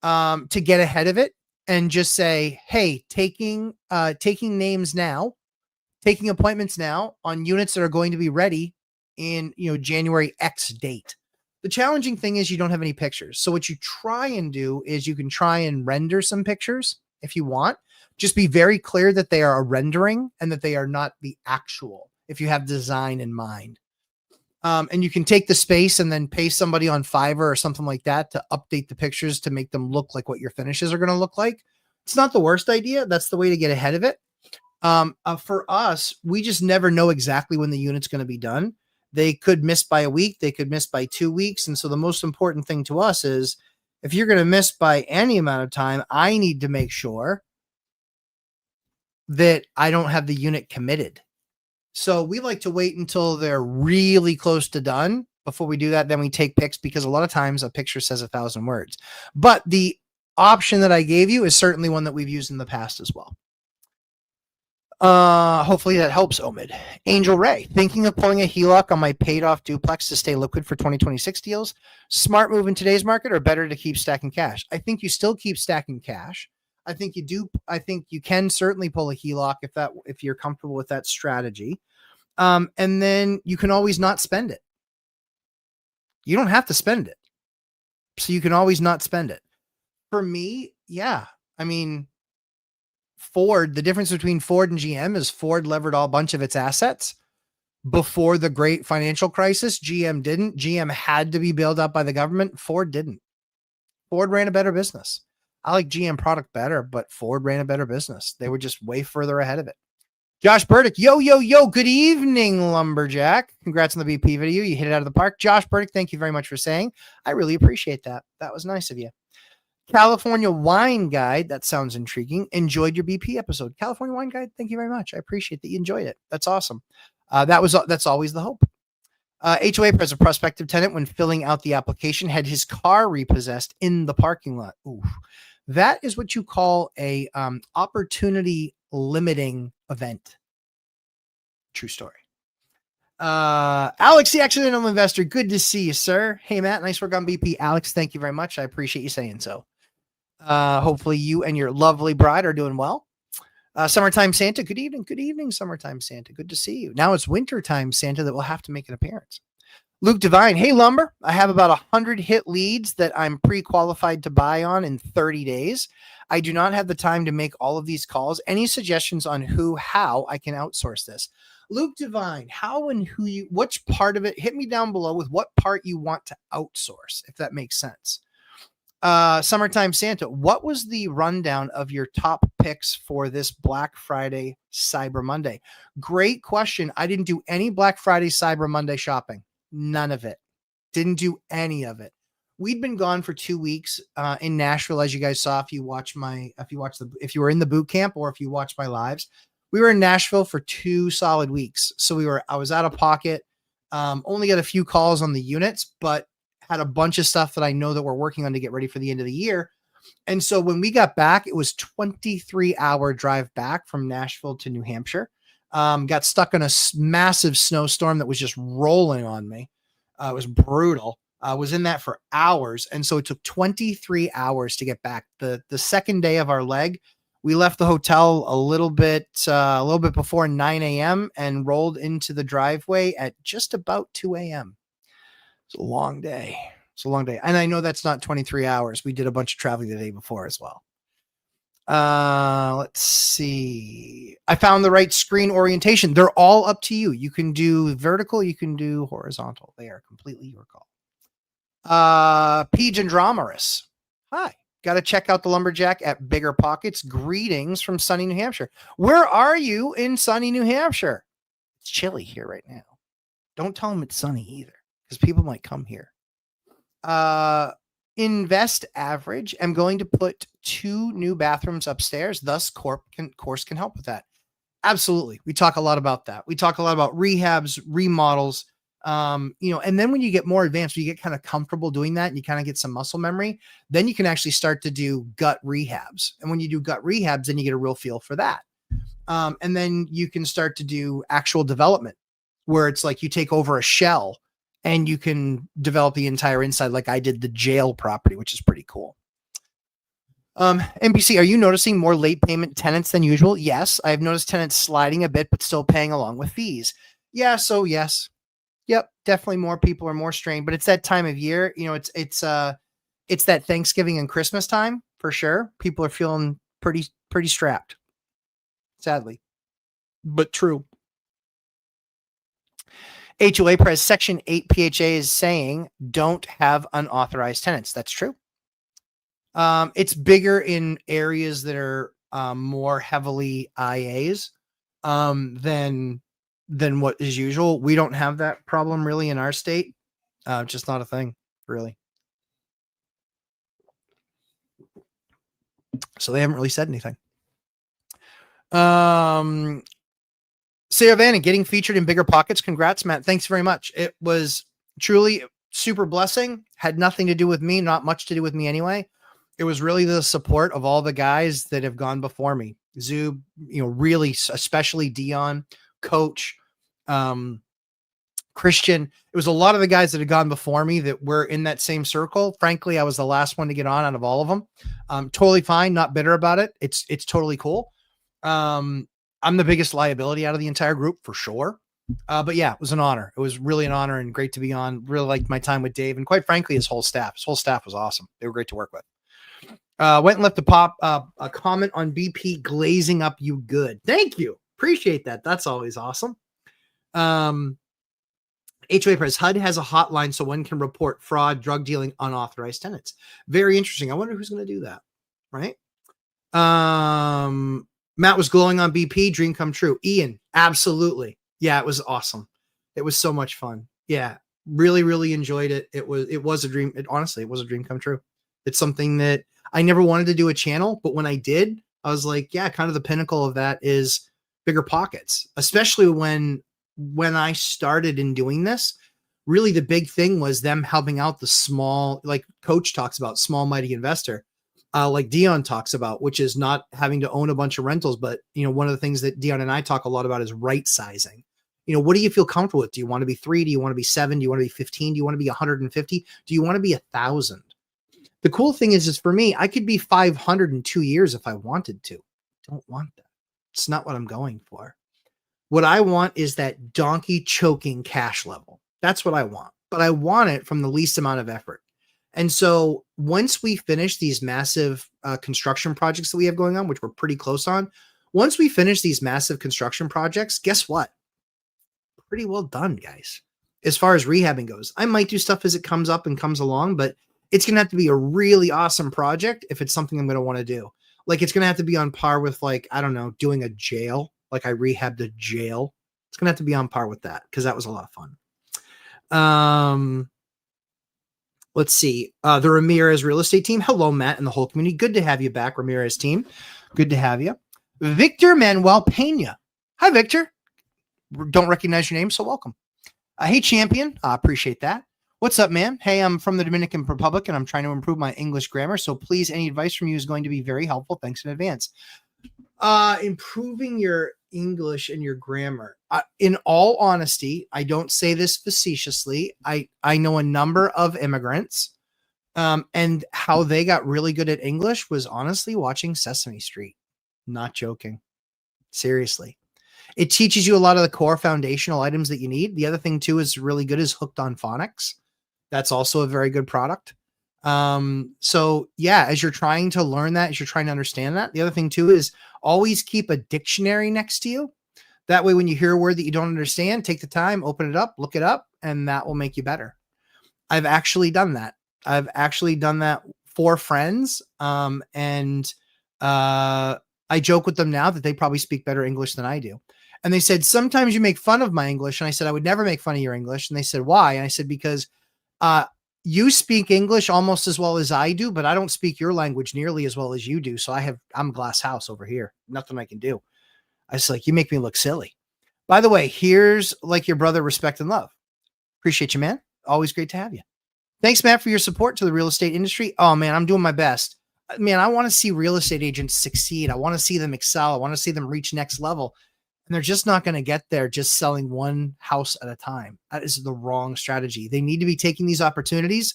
to get ahead of it and just say, hey, taking names now taking appointments now on units that are going to be ready in, January X date. The challenging thing is you don't have any pictures. So what you try and do is you can try and render some pictures if you want. Just be very clear that they are a rendering and that they are not the actual, if you have design in mind. And you can take the space and then pay somebody on Fiverr or something like that to update the pictures to make them look like what your finishes are going to look like. It's not the worst idea. That's the way to get ahead of it. For us, we just never know exactly when the unit's going to be done. They could miss by a week. They could miss by 2 weeks. And so the most important thing to us is if you're going to miss by any amount of time, I need to make sure that I don't have the unit committed. So we like to wait until they're really close to done before we do that. Then we take pics because a lot of times a picture says 1,000 words. But the option that I gave you is certainly one that we've used in the past as well. Hopefully that helps, Omid. Angel Ray, thinking of pulling a HELOC on my paid off duplex to stay liquid for 2026 deals. Smart move in today's market, or better to keep stacking cash? I think you still keep stacking cash. I think you do. I think you can certainly pull a HELOC if you're comfortable with that strategy. And then you can always not spend it. You don't have to spend it. So you can always not spend it. For me, yeah. I mean, Ford, the difference between Ford and GM is Ford levered a bunch of its assets before the great financial crisis. GM didn't. GM had to be bailed out by the government. Ford didn't. Ford ran a better business. I like GM product better, but Ford ran a better business. They were just way further ahead of it. Josh Burdick, yo. Good evening, Lumberjack. Congrats on the BP video. You hit it out of the park. Josh Burdick, thank you very much for saying. I really appreciate that. That was nice of you. California Wine Guide, that sounds intriguing. Enjoyed your BP episode. California Wine Guide, thank you very much. I appreciate that you enjoyed it. That's awesome. That's always the hope. HOA as a prospective tenant, when filling out the application, had his car repossessed in the parking lot. Ooh, that is what you call a opportunity limiting event. True story. Alex, the accidental investor. Good to see you, sir. Hey, Matt, nice work on BP. Alex, thank you very much. I appreciate you saying so. Hopefully you and your lovely bride are doing well. Summertime Santa. Good evening, Summertime Santa. Good to see you. Now it's wintertime Santa that will have to make an appearance. Luke Devine. Hey, Lumber. I have about 100 hit leads that I'm pre-qualified to buy on in 30 days. I do not have the time to make all of these calls. Any suggestions on how I can outsource this? Luke Devine, how and which part of it, hit me down below with what part you want to outsource, if that makes sense. Summertime Santa, what was the rundown of your top picks for this Black Friday, Cyber Monday? Great question. I didn't do any Black Friday, Cyber Monday shopping. None of it. Didn't do any of it. We'd been gone for 2 weeks in Nashville, as you guys saw. If you were in the boot camp or if you watched my lives, we were in Nashville for 2 solid weeks. So I was out of pocket. Only got a few calls on the units, but had a bunch of stuff that I know that we're working on to get ready for the end of the year. And so when we got back, it was 23-hour drive back from Nashville to New Hampshire. Got stuck in a massive snowstorm that was just rolling on me. It was brutal. I was in that for hours. And so it took 23 hours to get back. The second day of our leg, we left the hotel a little bit before 9 a.m. and rolled into the driveway at just about 2 a.m. It's a long day. And I know that's not 23 hours. We did a bunch of traveling the day before as well. Let's see. I found the right screen orientation. They're all up to you. You can do vertical. You can do horizontal. They are completely your call. Peach and Dramarus. Hi. Got to check out the Lumberjack at Bigger Pockets. Greetings from sunny New Hampshire. Where are you in sunny New Hampshire? It's chilly here right now. Don't tell them it's sunny either, because people might come here. Invest average. I'm going to put 2 new bathrooms upstairs. Thus, course can help with that. Absolutely. We talk a lot about that. We talk a lot about rehabs, remodels. And then when you get more advanced, you get kind of comfortable doing that and you kind of get some muscle memory, then you can actually start to do gut rehabs. And when you do gut rehabs, then you get a real feel for that. And then you can start to do actual development where it's like you take over a shell and you can develop the entire inside, like I did the jail property, which is pretty cool. NBC, are you noticing more late payment tenants than usual? Yes, I've noticed tenants sliding a bit, but still paying along with fees. Yeah, so yes. Yep, definitely more people are more strained, but it's that time of year. You know, it's that Thanksgiving and Christmas time for sure. People are feeling pretty strapped, sadly, but true. HOA Press Section 8 PHA is saying don't have unauthorized tenants. That's true. It's bigger in areas that are more heavily IAs than what is usual. We don't have that problem really in our state. Just not a thing, really. So they haven't really said anything. Sarah Vanna getting featured in Bigger Pockets. Congrats, Matt. Thanks very much. It was truly super blessing. Had nothing to do with me, not much to do with me anyway. It was really the support of all the guys that have gone before me. Zub, you know, really, especially Dion, Coach, Christian. It was a lot of the guys that had gone before me that were in that same circle. Frankly, I was the last one to get on out of all of them. Totally fine, not bitter about it. It's totally cool. I'm the biggest liability out of the entire group for sure. But yeah, it was an honor. It was really an honor and great to be on. Really liked my time with Dave and quite frankly, his whole staff. His whole staff was awesome. They were great to work with. Went and left a comment on BP glazing up you good. Thank you. Appreciate that. That's always awesome. HOA Press HUD has a hotline so one can report fraud, drug dealing, unauthorized tenants. Very interesting. I wonder who's going to do that. Right. Matt was glowing on BP. Dream come true. Ian, absolutely. Yeah, it was awesome. It was so much fun. Yeah, really, really enjoyed it. It was a dream. Honestly, it was a dream come true. It's something that I never wanted to do a channel, but when I did, I was like, yeah, kind of the pinnacle of that is Bigger Pockets, especially when I started in doing this. Really, the big thing was them helping out the small, like Coach talks about, small, mighty investor. Like Dion talks about, which is not having to own a bunch of rentals. But, you know, one of the things that Dion and I talk a lot about is right sizing. You know, what do you feel comfortable with? Do you want to be 3? Do you want to be 7? Do you want to be 15? Do you want to be 150? Do you want to be 1,000? The cool thing is for me, I could be 500 in 2 years if I wanted to. Don't want that. It's not what I'm going for. What I want is that donkey choking cash level. That's what I want. But I want it from the least amount of effort. And so once we finish these massive construction projects that we have going on, which we're pretty close on, once we finish these massive construction projects, guess what? Pretty well done, guys. As far as rehabbing goes, I might do stuff as it comes up and comes along, but it's going to have to be a really awesome project if it's something I'm going to want to do. Like it's going to have to be on par with, like, I don't know, doing a jail. Like I rehabbed a jail. It's going to have to be on par with that because that was a lot of fun. Let's see. The Ramirez real estate team. Hello, Matt and the whole community. Good to have you back, Ramirez team. Good to have you. Victor Manuel Pena. Hi, Victor. Don't recognize your name, so welcome. Hey, champion. I appreciate that. What's up, man? Hey, I'm from the Dominican Republic, and I'm trying to improve my English grammar. So please, any advice from you is going to be very helpful. Thanks in advance. Improving your English and your grammar. In all honesty, I don't say this facetiously. I know a number of immigrants, and how they got really good at English was honestly watching Sesame Street. Not joking. Seriously. It teaches you a lot of the core foundational items that you need. The other thing too is really good is Hooked on Phonics. That's also a very good product. So yeah, as you're trying to learn that, as you're trying to understand that, the other thing too is always keep a dictionary next to you. That way, when you hear a word that you don't understand, take the time, open it up, look it up, and that will make you better. I've actually done that. For friends. I joke with them now that they probably speak better English than I do. And they said, sometimes you make fun of my English. And I said, I would never make fun of your English. And they said, why? And I said, because you speak English almost as well as I do, but I don't speak your language nearly as well as you do. So I'm glass house over here. Nothing I can do. I was like, you make me look silly. By the way, here's like your brother, respect and love. Appreciate you, man. Always great to have you. Thanks, Matt, for your support to the real estate industry. Oh, man, I'm doing my best. Man, I want to see real estate agents succeed. I want to see them excel. I want to see them reach next level. And they're just not going to get there just selling one house at a time. That is the wrong strategy. They need to be taking these opportunities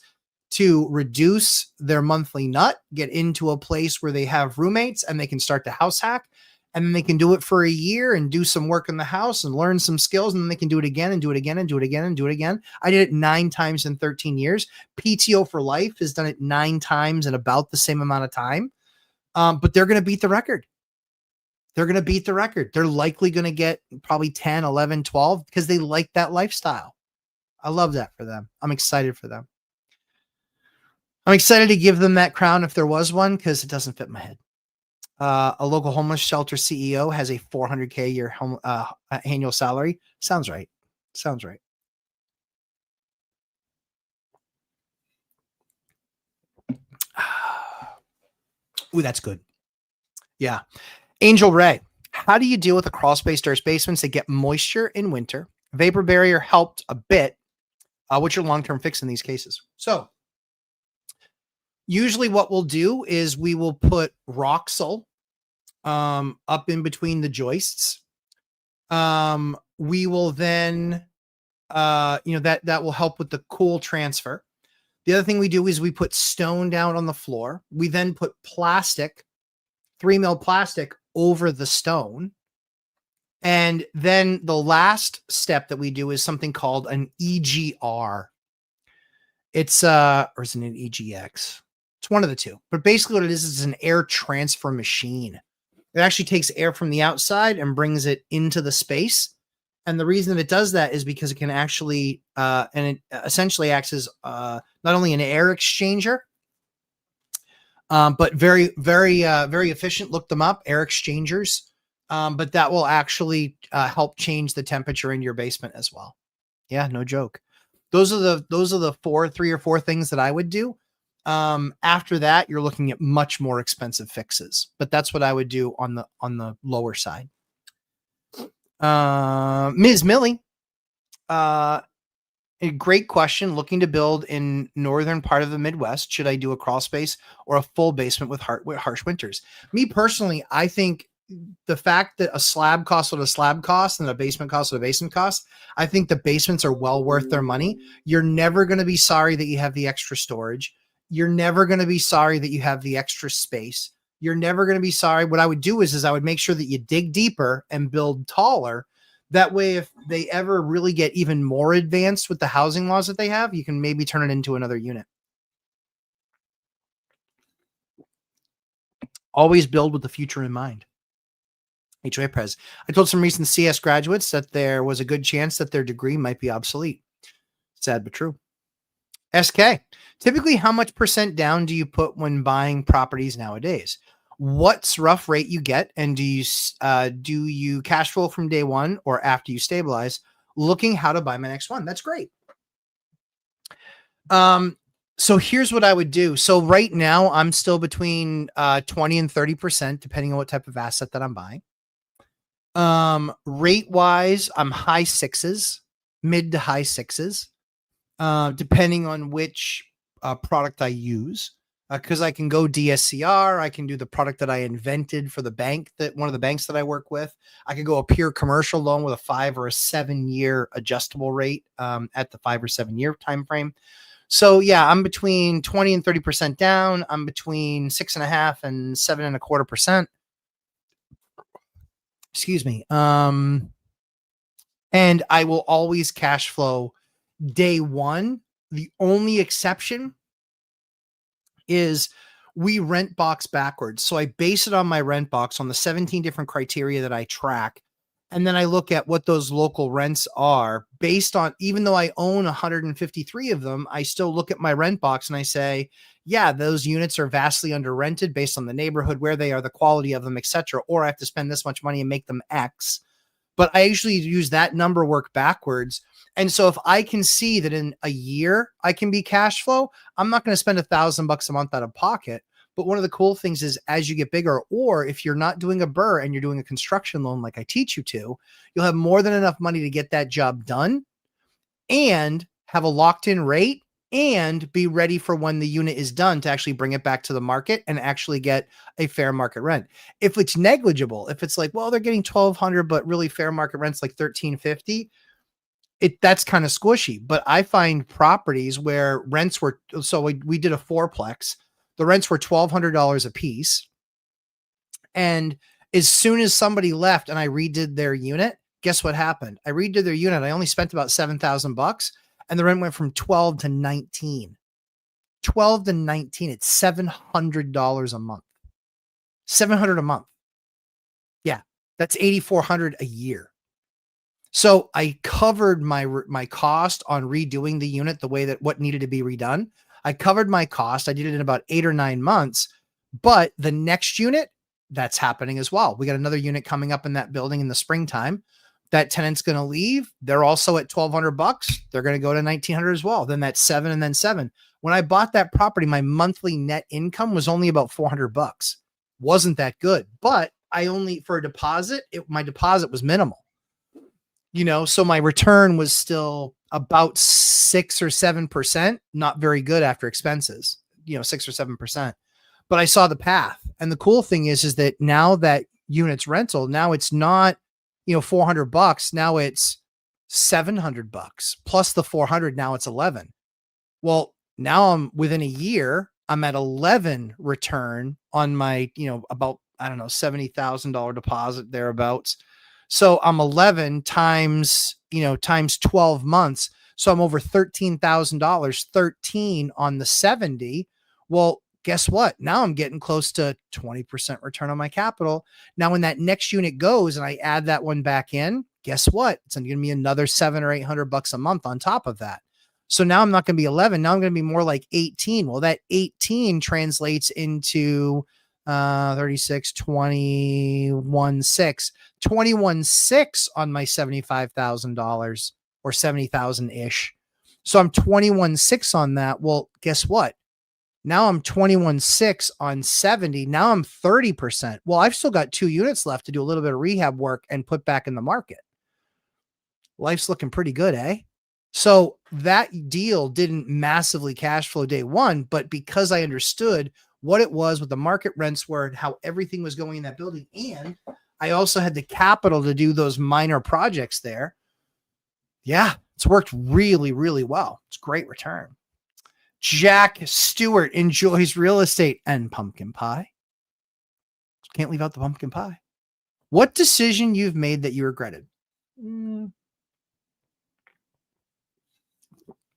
to reduce their monthly nut, get into a place where they have roommates and they can start to house hack. And then they can do it for a year and do some work in the house and learn some skills. And then they can do it again and do it again and do it again and do it again. I did it 9 times in 13 years. PTO for Life has done it 9 times in about the same amount of time. But they're going to beat the record. They're going to beat the record. They're likely going to get probably 10, 11, 12 because they like that lifestyle. I love that for them. I'm excited for them. I'm excited to give them that crown if there was one because it doesn't fit my head. A local homeless shelter CEO has a $400K a year annual salary. Sounds right. Sounds right. Ooh, that's good. Yeah. Angel Ray, how do you deal with the crawl space dirt basements that get moisture in winter? Vapor barrier helped a bit. What's your long-term fix in these cases? So usually what we'll do is we will put Roxol up in between the joists. We will then, that will help with the cool transfer. The other thing we do is we put stone down on the floor. We then put plastic, 3 mil plastic over the stone. And then the last step that we do is something called an EGR. It's, or is it an EGX? It's one of the two. But basically what it is an air transfer machine. It actually takes air from the outside and brings it into the space. And the reason that it does that is because it can actually, and it essentially acts as not only an air exchanger, but very, very, very efficient. Look them up, air exchangers. But that will actually help change the temperature in your basement as well. Yeah, no joke. Those are the 3 or 4 things that I would do. After that, you're looking at much more expensive fixes, but that's what I would do on the lower side. Ms. Millie, a great question. Looking to build in northern part of the Midwest. Should I do a crawl space or a full basement with harsh winters? Me personally, I think the fact that a slab costs what a slab costs and a basement costs what a basement costs, I think the basements are well worth their money. You're never going to be sorry that you have the extra storage. You're never going to be sorry that you have the extra space. You're never going to be sorry. What I would do is I would make sure that you dig deeper and build taller. That way, if they ever really get even more advanced with the housing laws that they have, you can maybe turn it into another unit. Always build with the future in mind. HOA Prez. I told some recent CS graduates that there was a good chance that their degree might be obsolete. Sad but true. SK. Typically, how much % down do you put when buying properties nowadays? What's rough rate you get, and do you cash flow from day one or after you stabilize? Looking how to buy my next one. That's great. So here's what I would do. So right now, I'm still between 20 and 30%, depending on what type of asset that I'm buying. Rate wise, I'm high 6s, mid to high 6s, depending on which product I use. Because I can go DSCR, I can do the product that I invented for the bank, that one of the banks that I work with. I could go a pure commercial loan with a 5 or a 7 year adjustable rate at the 5 or 7 year time frame. So yeah, I'm between 20 and 30% down. I'm between 6.5 and 7.25%. Excuse me. And I will always cash flow day one. The only exception is we rent box backwards. So I base it on my rent box on the 17 different criteria that I track. And then I look at what those local rents are based on, even though I own 153 of them, I still look at my rent box and I say, yeah, those units are vastly under rented based on the neighborhood, where they are, the quality of them, etc. Or I have to spend this much money and make them X. But I usually use that number, work backwards. And so if I can see that in a year I can be cash flow, I'm not going to spend $1,000 a month out of pocket. But one of the cool things is, as you get bigger, or if you're not doing a BRRRR and you're doing a construction loan like I teach you to, you'll have more than enough money to get that job done and have a locked in rate and be ready for when the unit is done to actually bring it back to the market and actually get a fair market rent. If it's negligible, if it's like, well, they're getting $1,200, but really fair market rent's like $1,350, that's kind of squishy. But I find properties where rents were, so we did a fourplex. The rents were $1,200 a piece. And as soon as somebody left and I redid their unit, guess what happened? I redid their unit. I only spent about $7,000 and the rent went from 12 to 19. 12 to 19. It's $700 a month. $700 a month. Yeah, that's $8,400 a year. So I covered my cost on redoing the unit the way that what needed to be redone. I covered my cost. I did it in about 8 or 9 months. But the next unit, that's happening as well. We got another unit coming up in that building in the springtime. That tenant's going to leave. They're also at $1,200. They're going to go to $1,900 as well. Then that's 7 and then 7. When I bought that property, my monthly net income was only about $400. Wasn't that good, but I only for a deposit, my deposit was minimal. So my return was still about 6 or 7%, not very good after expenses, 6 or 7%. But I saw the path. And the cool thing is that now that unit's rental, now it's not, $400. Now it's $700 plus the 400. Now it's 11. Well, now I'm within a year, I'm at 11 return on my, about, I don't know, $70,000 deposit thereabouts. So I'm 11 times 12 months. So I'm over $13,000, 13 on the 70. Well, guess what? Now I'm getting close to 20% return on my capital. Now, when that next unit goes and I add that one back in, guess what? It's going to be another $700 or $800 a month on top of that. So now I'm not going to be 11. Now I'm going to be more like 18. Well, that 18 translates into 36, 21.6, 21.6 on my $75,000 or 70,000 ish. So I'm 21.6 on that. Well, guess what? Now I'm 21.6 on 70. Now I'm 30%. Well, I've still got 2 units left to do a little bit of rehab work and put back in the market. Life's looking pretty good, eh? So that deal didn't massively cash flow day one, but because I understood what it was, what the market rents were, and how everything was going in that building, and I also had the capital to do those minor projects there. Yeah, it's worked really, really well. It's a great return. Jack Stewart enjoys real estate and pumpkin pie. Can't leave out the pumpkin pie. What decision you've made that you regretted?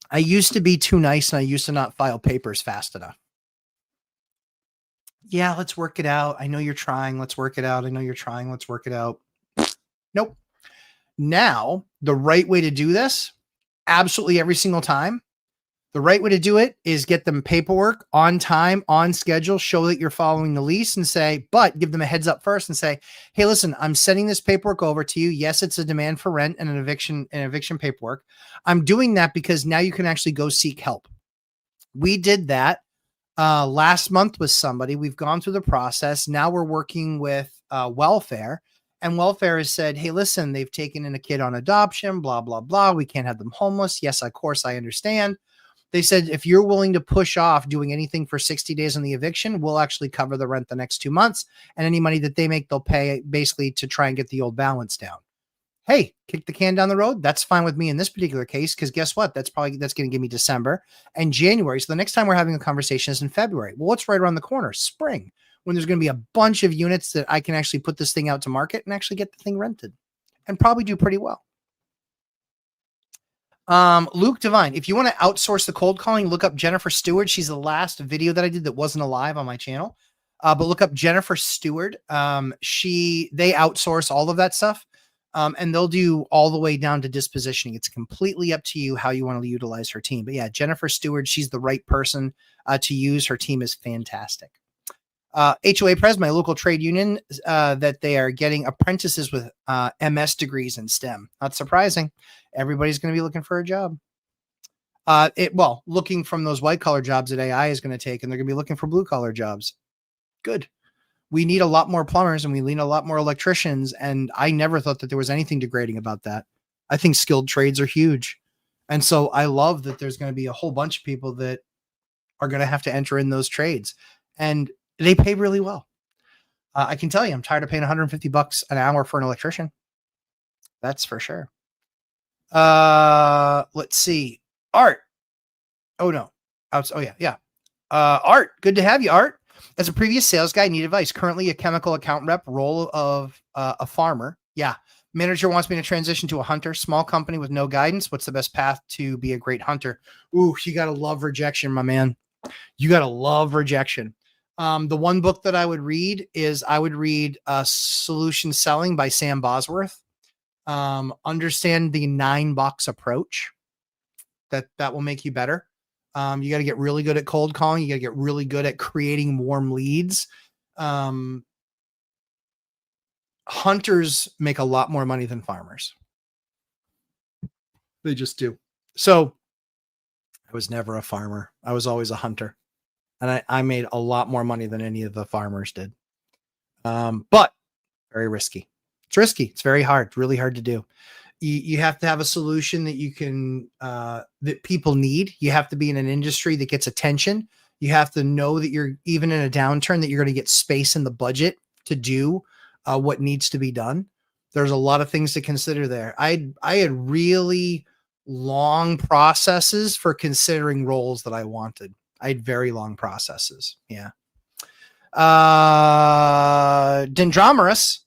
I used to be too nice and I used to not file papers fast enough. Yeah, let's work it out. I know you're trying. Let's work it out. I know you're trying. Let's work it out. Nope. Now, the right way to do this, absolutely every single time, the right way to do it is get them paperwork on time, on schedule, show that you're following the lease and say, but give them a heads up first and say, hey, listen, I'm sending this paperwork over to you. Yes, it's a demand for rent and an eviction paperwork. I'm doing that because now you can actually go seek help. We did that last month with somebody. We've gone through the process. Now we're working with welfare, and welfare has said, hey, listen, they've taken in a kid on adoption, blah, blah, blah. We can't have them homeless. Yes, of course, I understand. They said, if you're willing to push off doing anything for 60 days on the eviction, we'll actually cover the rent the next 2 months. And any money that they make, they'll pay basically to try and get the old balance down. Hey, kick the can down the road. That's fine with me in this particular case, because guess what? That's going to give me December and January. So the next time we're having a conversation is in February. Well, what's right around the corner? Spring, when there's going to be a bunch of units that I can actually put this thing out to market and actually get the thing rented and probably do pretty well. Luke Devine, if you want to outsource the cold calling, look up Jennifer Stewart. She's the last video that I did that wasn't alive on my channel. But look up Jennifer Stewart. They outsource all of that stuff. And they'll do all the way down to dispositioning. It's completely up to you how you want to utilize her team. But yeah, Jennifer Stewart, she's the right person to use. Her team is fantastic. HOA Pres, my local trade union, that they are getting apprentices with MS degrees in STEM. Not surprising. Everybody's going to be looking for a job. Looking from those white collar jobs that AI is going to take, and they're going to be looking for blue collar jobs. Good. We need a lot more plumbers and we need a lot more electricians. And I never thought that there was anything degrading about that. I think skilled trades are huge. And so I love that there's going to be a whole bunch of people that are going to have to enter in those trades, and they pay really well. I can tell you, I'm tired of paying $150 an hour for an electrician. That's for sure. Let's see. Art. Oh no. Oh yeah. Art. Good to have you, Art. As a previous sales guy, need advice. Currently a chemical account rep, role of a farmer. Yeah. Manager wants me to transition to a hunter. Small company with no guidance. What's the best path to be a great hunter? Ooh, you gotta love rejection, my man. You gotta love rejection. The one book that I would read is Solution Selling by Sam Bosworth. Understand the 9-box approach. That will make you better. You got to get really good at cold calling. You got to get really good at creating warm leads. Hunters make a lot more money than farmers. They just do. So I was never a farmer. I was always a hunter. And I made a lot more money than any of the farmers did. But very risky. It's risky. It's very hard, really hard to do. You have to have a solution that you can, that people need. You have to be in an industry that gets attention. You have to know that you're, even in a downturn, that you're going to get space in the budget to do what needs to be done. There's a lot of things to consider there. I had really long processes for considering roles that I wanted. I had very long processes. Yeah. Dendromerus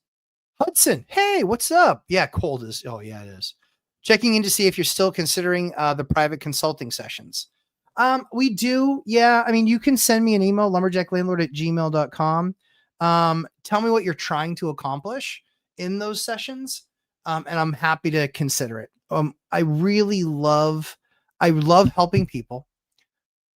Hudson. Hey, what's up? Yeah, cold is. Oh, yeah, it is. Checking in to see if you're still considering the private consulting sessions. We do. Yeah. I mean, you can send me an email, lumberjacklandlord@gmail.com. Tell me what you're trying to accomplish in those sessions. And I'm happy to consider it. I love helping people.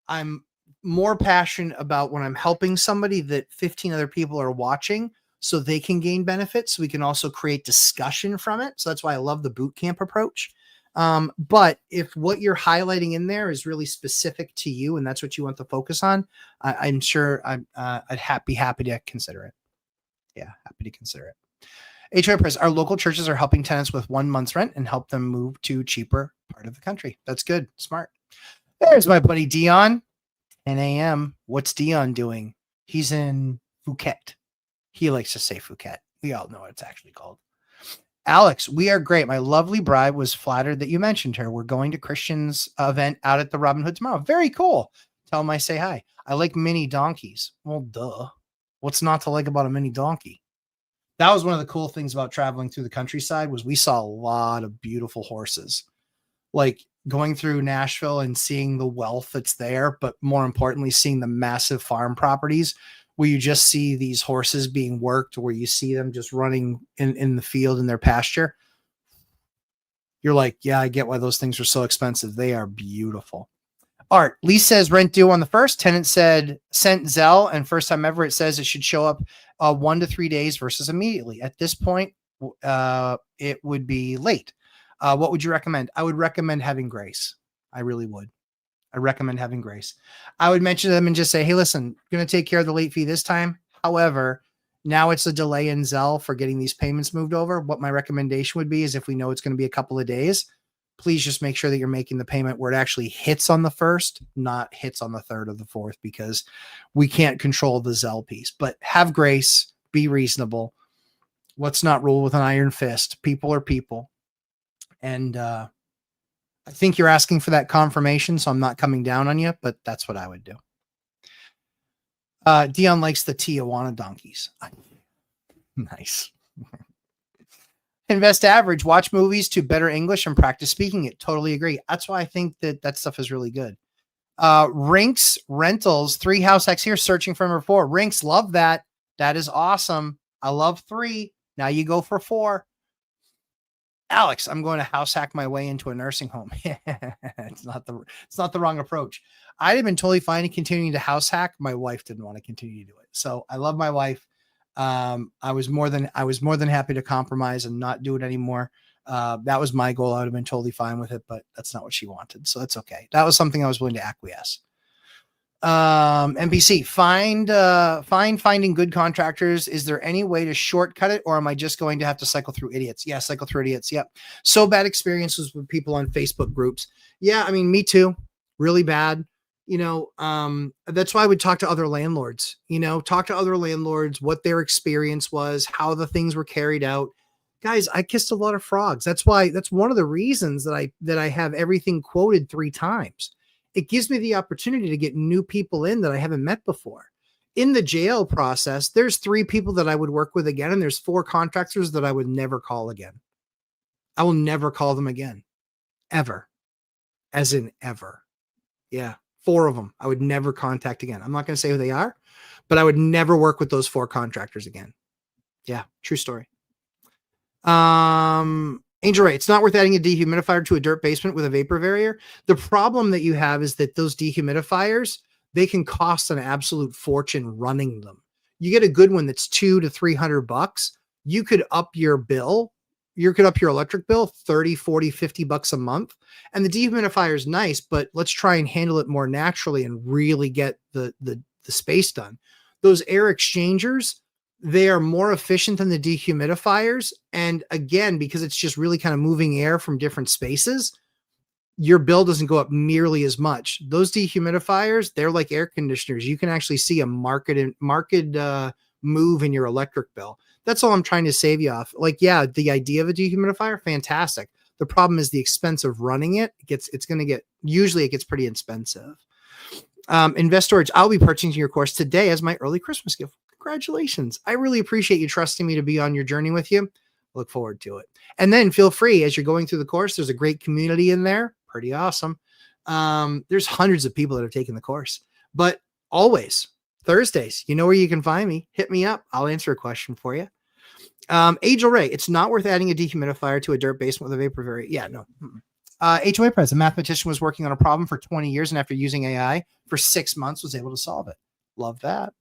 I'm more passionate about when I'm helping somebody that 15 other people are watching so they can gain benefits. So we can also create discussion from it. So that's why I love the boot camp approach. But if what you're highlighting in there is really specific to you and that's what you want to focus on, I'm sure I'd be happy to consider it. Yeah, happy to consider it. HOA Press, our local churches are helping tenants with 1 month's rent and help them move to cheaper part of the country. That's good. Smart. There's my buddy Dion. 10 a.m. What's Dion doing? He's in Phuket. He likes to say Phuket. We all know what it's actually called. Alex, we are great. My lovely bride was flattered that you mentioned her. We're going to Christian's event out at the Robin Hood tomorrow. Very cool. Tell him I say hi. I like mini donkeys. Well, duh. What's not to like about a mini donkey? That was one of the cool things about traveling through the countryside was we saw a lot of beautiful horses. Like going through Nashville and seeing the wealth that's there, but more importantly, seeing the massive farm properties where you just see these horses being worked, where you see them just running in the field in their pasture. You're like, yeah, I get why those things are so expensive. They are beautiful. Art, Lee says rent due on the first. Tenant said sent Zelle, and first time ever it says it should show up 1 to 3 days versus immediately. At this point, it would be late. What would you recommend? I would recommend having grace. I really would. I recommend having grace. I would mention to them and just say, hey, listen, I'm going to take care of the late fee this time. However, now it's a delay in Zelle for getting these payments moved over. What my recommendation would be is if we know it's going to be a couple of days, please just make sure that you're making the payment where it actually hits on the first, not hits on the third or the fourth, because we can't control the Zelle piece. But have grace, be reasonable. Let's not rule with an iron fist. People are people. And I think you're asking for that confirmation, so I'm not coming down on you, but that's what I would do. Dion likes the Tijuana donkeys. Nice. Invest average, watch movies to better English and practice speaking it. Totally agree. That's why I think that stuff is really good. Rinks Rentals, 3 house hacks here, searching for number 4. Rinks, love that. That is awesome. I love 3. Now you go for 4. Alex, I'm going to house hack my way into a nursing home. It's not the wrong approach. I'd have been totally fine in continuing to house hack. My wife didn't want to continue to do it. So I love my wife. I was more than happy to compromise and not do it anymore. That was my goal. I would have been totally fine with it, but that's not what she wanted. So that's okay. That was something I was willing to acquiesce. NPC, finding good contractors. Is there any way to shortcut it, or am I just going to have to cycle through idiots? Yeah, cycle through idiots. Yep. So bad experiences with people on Facebook groups. Yeah, I mean, me too. Really bad. That's why I would talk to other landlords. Talk to other landlords, what their experience was, how the things were carried out. Guys, I kissed a lot of frogs. That's one of the reasons that I have everything quoted 3 times. It gives me the opportunity to get new people in that I haven't met before. In the JL process, there's 3 people that I would work with again, and there's 4 contractors that I would never call again. I will never call them again, ever, as in ever. Yeah, 4 of them I would never contact again. I'm not going to say who they are, but I would never work with those 4 contractors again. Yeah, true story. Angel Ray, it's not worth adding a dehumidifier to a dirt basement with a vapor barrier. The problem that you have is that those dehumidifiers, they can cost an absolute fortune running them. You get a good one that's $200 to $300. You could up your bill. You could up your electric bill 30, 40, 50 bucks a month. And the dehumidifier is nice, but let's try and handle it more naturally and really get the space done. Those air exchangers, they are more efficient than the dehumidifiers. And again, because it's just really kind of moving air from different spaces, your bill doesn't go up nearly as much. Those dehumidifiers, they're like air conditioners. You can actually see a marked move in your electric bill. That's all I'm trying to save you off. Like, yeah, the idea of a dehumidifier, fantastic. The problem is the expense of running it. Usually it gets pretty expensive. Invest Storage, I'll be purchasing your course today as my early Christmas gift. Congratulations. I really appreciate you trusting me to be on your journey with you. Look forward to it. And then feel free, as you're going through the course, there's a great community in there. Pretty awesome. There's hundreds of people that have taken the course, but always Thursdays, you know where you can find me. Hit me up. I'll answer a question for you. Angel Ray, it's not worth adding a dehumidifier to a dirt basement with a vapor barrier. Yeah, no. HOA Prez, a mathematician was working on a problem for 20 years and after using AI for 6 months was able to solve it. Love that.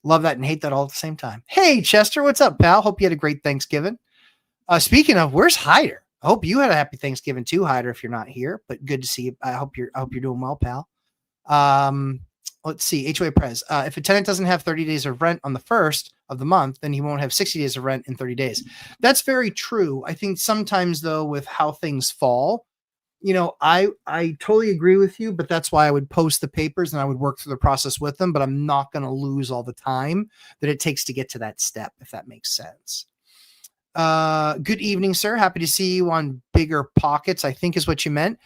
Love that and hate that all at the same time. Hey, Chester, what's up, pal? Hope you had a great Thanksgiving. Speaking of, where's Hyder? I hope you had a happy Thanksgiving too, Hyder, if you're not here, but good to see you. I hope you're doing well, pal. Let's see. HOA Prez. If a tenant doesn't have 30 days of rent on the first of the month, then he won't have 60 days of rent in 30 days. That's very true. I think sometimes, though, with how things fall, I totally agree with you, but that's why I would post the papers and I would work through the process with them, but I'm not going to lose all the time that it takes to get to that step, if that makes sense. Good evening, sir. Happy to see you on Bigger Pockets, I think is what you meant.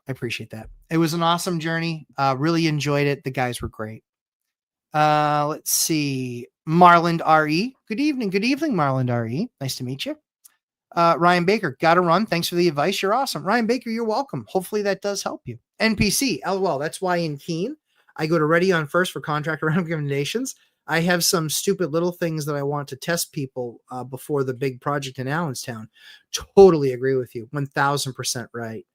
I appreciate that. It was an awesome journey. Really enjoyed it. The guys were great. Let's see. Marland RE. Good evening. Good evening, Marland RE. Nice to meet you. Ryan Baker, gotta run. Thanks for the advice. You're awesome. Ryan Baker, you're welcome. Hopefully that does help you. NPC, LOL. That's why in Keene, I go to Ready on First for contract recommendations. I have some stupid little things that I want to test people before the big project in Allenstown. Totally agree with you. 1000% right.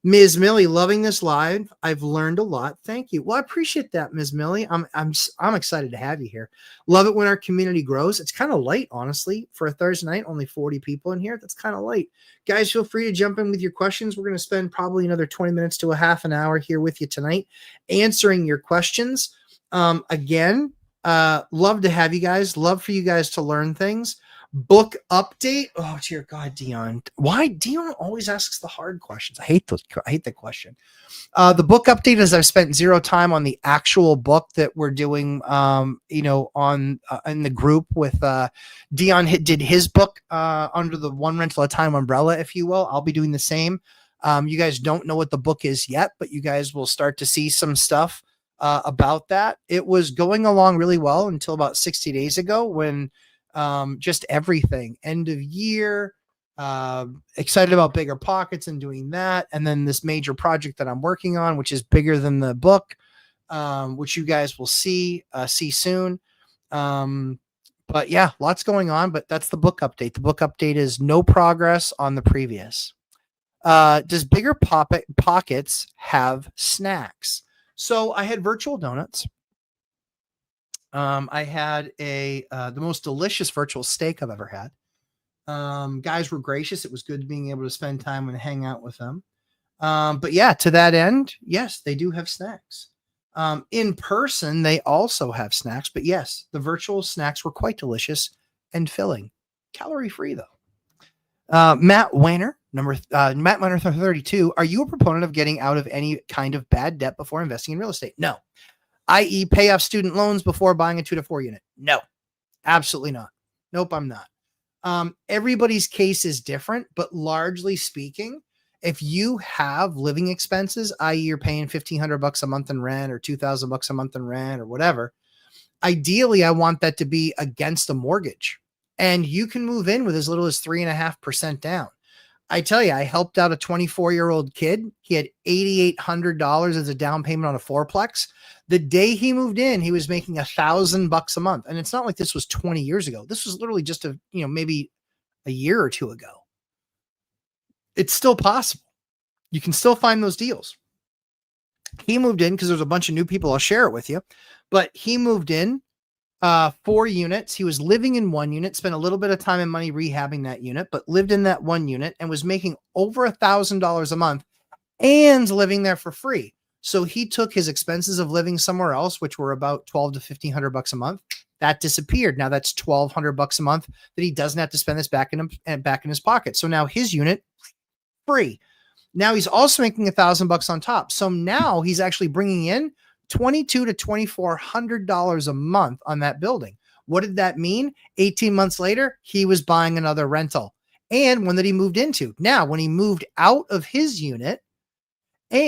Ms. Millie, loving this live. I've learned a lot. Thank you. Well, I appreciate that, Ms. Millie. I'm excited to have you here. Love it when our community grows. It's kind of light, honestly, for a Thursday night. Only 40 people in here. That's kind of light. Guys, feel free to jump in with your questions. We're going to spend probably another 20 minutes to a half an hour here with you tonight, answering your questions. Again, love to have you guys. Love for you guys to learn things. Book update. Oh, dear God, Dion. Why Dion always asks the hard questions? I hate that question. The book update is I've spent 0 time on the actual book that we're doing, on in the group with Dion did his book under the one rental at a time umbrella, if you will. I'll be doing the same. You guys don't know what the book is yet, but you guys will start to see some stuff about that. It was going along really well until about 60 days ago when just everything, end of year, excited about Bigger Pockets and doing that. And then this major project that I'm working on, which is bigger than the book, which you guys will see soon. But yeah, lots going on, but that's the book update. The book update is no progress on the previous. Does Bigger Pockets have snacks? So I had virtual donuts. I had the most delicious virtual steak I've ever had. Guys were gracious. It was good being able to spend time and hang out with them. But yeah, to that end, yes, they do have snacks. In person, they also have snacks. But yes, the virtual snacks were quite delicious and filling. Calorie free, though. Matt Weiner, Matt Weiner 32. Are you a proponent of getting out of any kind of bad debt before investing in real estate? No. I.e. pay off student loans before buying a 2 to 4 unit. No, absolutely not. Nope, I'm not. Everybody's case is different, but largely speaking, if you have living expenses, i.e. you're paying $1,500 a month in rent or $2,000 a month in rent or whatever, ideally I want that to be against a mortgage. And you can move in with as little as 3.5% down. I tell you, I helped out a 24-year-old kid. He had $8,800 as a down payment on a fourplex. The day he moved in, he was making $1,000 a month. And it's not like this was 20 years ago. This was literally just maybe a year or two ago. It's still possible. You can still find those deals. He moved in because there's a bunch of new people. I'll share it with you, but he moved in 4 units. He was living in 1 unit, spent a little bit of time and money rehabbing that unit, but lived in that 1 unit and was making over $1,000 a month and living there for free. So he took his expenses of living somewhere else, which were about $1,200 to $1,500 a month. That disappeared. Now that's $1,200 a month that he doesn't have to spend this back in his pocket. So now his unit free. Now he's also making $1,000 on top. So now he's actually bringing in $2,200 to $2,400 a month on that building. What did that mean? 18 months later, he was buying another rental and one that he moved into. Now, when he moved out of his unit, he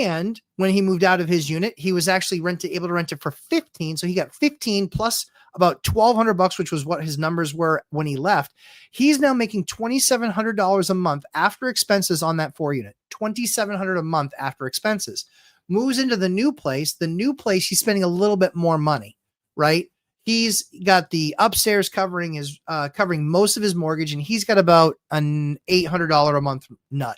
was actually able to rent it for 15. So he got 15 plus about $1,200, which was what his numbers were when he left. He's now making $2,700 a month after expenses on that 4 unit. $2,700 a month after expenses. Moves into the new place. The new place, he's spending a little bit more money, right? He's got the upstairs covering most of his mortgage, and he's got about an $800 a month nut.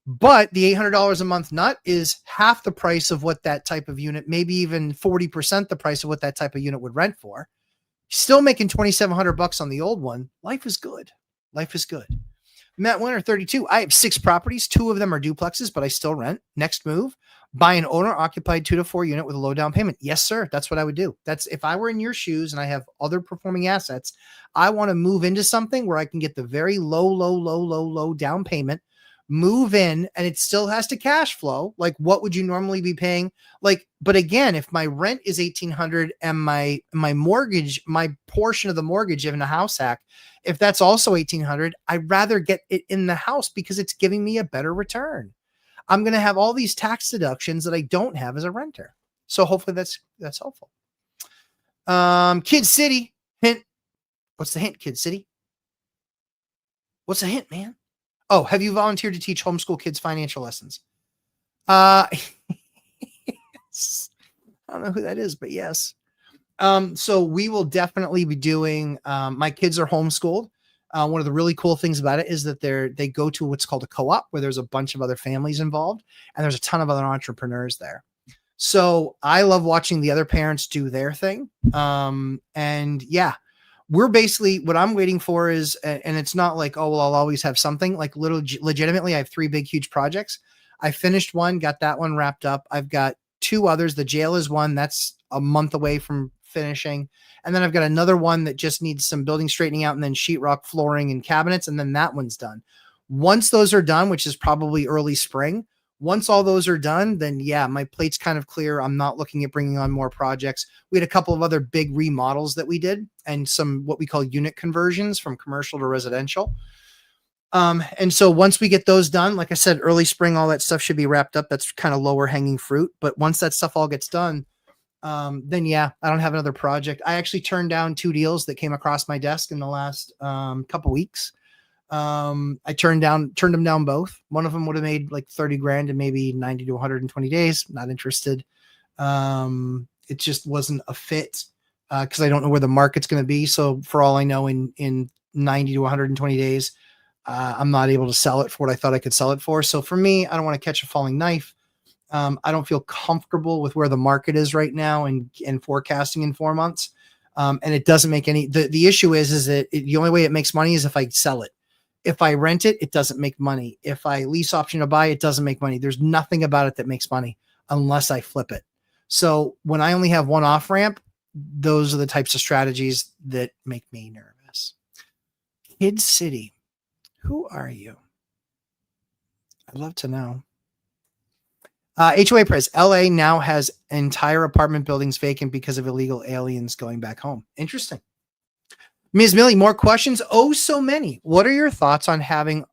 But the $800 a month nut is half the price of what that type of unit, maybe even 40% the price of what that type of unit would rent for. Still making $2,700 on the old one. Life is good. Life is good. Matt Winter, 32. I have 6 properties. 2 of them are duplexes, but I still rent. Next move, buy an owner-occupied 2 to 4 unit with a low down payment. Yes, sir. That's what I would do. That's if I were in your shoes and I have other performing assets, I want to move into something where I can get the very low down payment, move in, and it still has to cash flow. Like, what would you normally be paying? Like, but again, if my rent is $1,800 and my mortgage, my portion of the mortgage in a house hack, if that's also $1,800, I'd rather get it in the house because it's giving me a better return. I'm going to have all these tax deductions that I don't have as a renter. So hopefully that's helpful. Kid City hint. What's the hint, Kid City? What's the hint, man? Oh, have you volunteered to teach homeschool kids financial lessons? Yes. I don't know who that is, but yes. So we will definitely be doing, my kids are homeschooled. One of the really cool things about it is that they go to what's called a co-op where there's a bunch of other families involved and there's a ton of other entrepreneurs there. So I love watching the other parents do their thing. And yeah, we're basically, what I'm waiting for is, and it's not like, oh, well, I'll always have something. Like legitimately, I have 3 big, huge projects. I finished one, got that one wrapped up. I've got 2 others. The jail is one that's a month away from finishing. And then I've got another one that just needs some building straightening out and then sheetrock, flooring, and cabinets. And then that one's done. Once those are done, which is probably early spring, once all those are done, then yeah, my plate's kind of clear. I'm not looking at bringing on more projects. We had a couple of other big remodels that we did and some what we call unit conversions from commercial to residential. And so once we get those done, like I said, early spring, all that stuff should be wrapped up. That's kind of lower hanging fruit. But once that stuff all gets done, then yeah, I don't have another project. I actually turned down 2 deals that came across my desk in the last couple weeks. I turned them down both. One of them would have made like 30 grand in maybe 90 to 120 days. Not interested. It just wasn't a fit because I don't know where the market's going to be. So for all I know, in 90 to 120 days, I'm not able to sell it for what I thought I could sell it for. So for me, I don't want to catch a falling knife. I don't feel comfortable with where the market is right now and forecasting in 4 months. And it doesn't make the issue is that the only way it makes money is if I sell it. If I rent it, it doesn't make money. If I lease option to buy, it doesn't make money. There's nothing about it that makes money unless I flip it. So when I only have one off ramp, those are the types of strategies that make me nervous. Kid City, who are you? I'd love to know. HOA Press, LA now has entire apartment buildings vacant because of illegal aliens going back home. Interesting. Ms. Millie, more questions? Oh, so many. What are your thoughts on having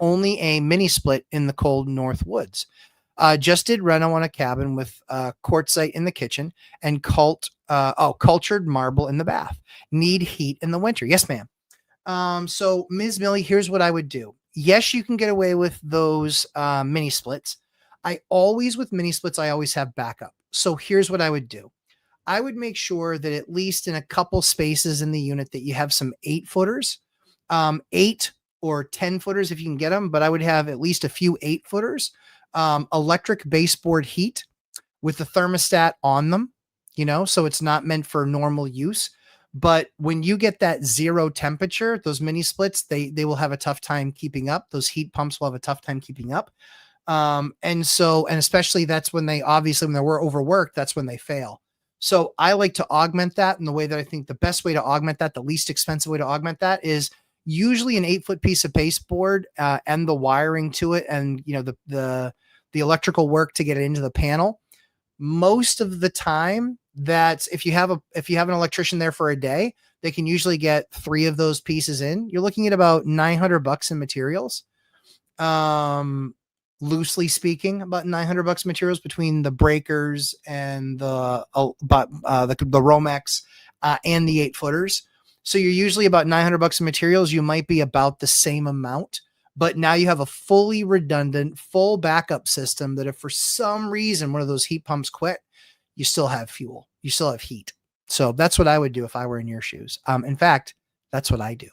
only a mini split in the cold north woods? Just did reno on a cabin with quartzite in the kitchen and cultured marble in the bath. Need heat in the winter. Yes, ma'am. So Ms. Millie, here's what I would do. Yes, you can get away with those mini splits. With mini splits, I always have backup. So here's what I would do. I would make sure that at least in a couple spaces in the unit that you have some 8-footers, 8 or 10-footers if you can get them, but I would have at least a few 8-footers, electric baseboard heat with the thermostat on them, so it's not meant for normal use. But when you get that zero temperature, those mini splits, they will have a tough time keeping up. Those heat pumps will have a tough time keeping up. And especially that's when when they're overworked, that's when they fail. So I like to augment that. And the way that I think the best way to augment that, the least expensive way to augment that is usually an 8-foot piece of baseboard and the wiring to it. And, the electrical work to get it into the panel. Most of the time that if you have an electrician there for a day, they can usually get 3 of those pieces in. You're looking at about $900 in materials. Loosely speaking, about $900 materials between the breakers and the Romex and the 8-footers. So you're usually about $900 in materials. You might be about the same amount, but now you have a fully redundant, full backup system that if for some reason one of those heat pumps quit, you still have fuel, you still have heat. So that's what I would do if I were in your shoes. In fact, that's what I do.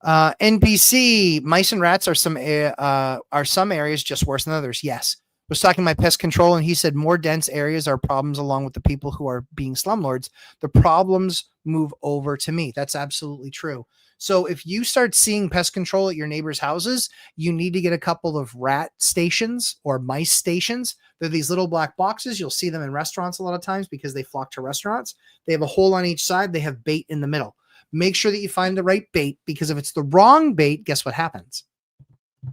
NPC, mice and rats are some areas just worse than others. Yes. I was talking to my pest control and he said more dense areas are problems along with the people who are being slumlords. The problems move over to me. That's absolutely true. So if you start seeing pest control at your neighbors' houses, you need to get a couple of rat stations or mice stations. They're these little black boxes. You'll see them in restaurants a lot of times because they flock to restaurants. They have a hole on each side. They have bait in the middle. Make sure that you find the right bait, because if it's the wrong bait, guess what happens? It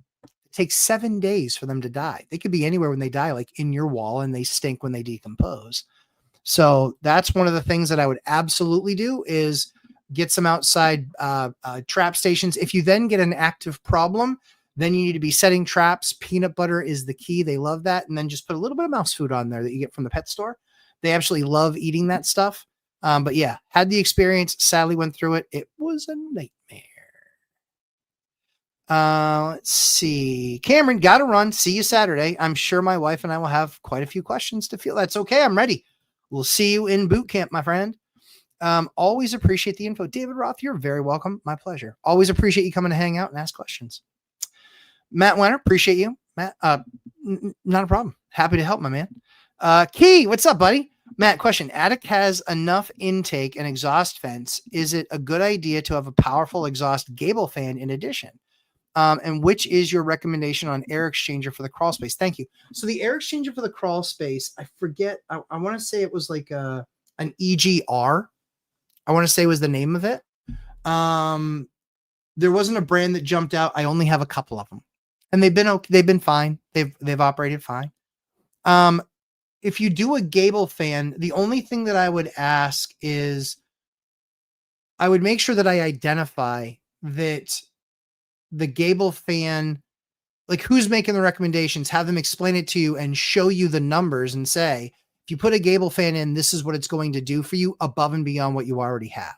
takes 7 days for them to die. They could be anywhere when they die, like in your wall, and they stink when they decompose. So that's one of the things that I would absolutely do is get some outside trap stations. If you then get an active problem, then you need to be setting traps. Peanut butter is the key. They love that. And then just put a little bit of mouse food on there that you get from the pet store. They absolutely love eating that stuff. But yeah, had the experience, sadly went through it. It was a nightmare. Let's see. Cameron, got to run. See you Saturday. I'm sure my wife and I will have quite a few questions to feel. That's okay. I'm ready. We'll see you in boot camp, my friend. Always appreciate the info. David Roth, you're very welcome. My pleasure. Always appreciate you coming to hang out and ask questions. Matt Wenner, appreciate you. Matt, not a problem. Happy to help, my man. Key, what's up, buddy? Matt, question. Attic has enough intake and exhaust vents. Is it a good idea to have a powerful exhaust gable fan in addition? And which is your recommendation on air exchanger for the crawl space? Thank you. So the air exchanger for the crawl space, I forget. I want to say it was like an EGR. I want to say was the name of it. There wasn't a brand that jumped out. I only have a couple of them, and they've been okay. They've been fine. They've operated fine. If you do a gable fan, the only thing that I would ask is I would make sure that I identify that the gable fan, like who's making the recommendations, have them explain it to you and show you the numbers and say, if you put a gable fan in, this is what it's going to do for you above and beyond what you already have.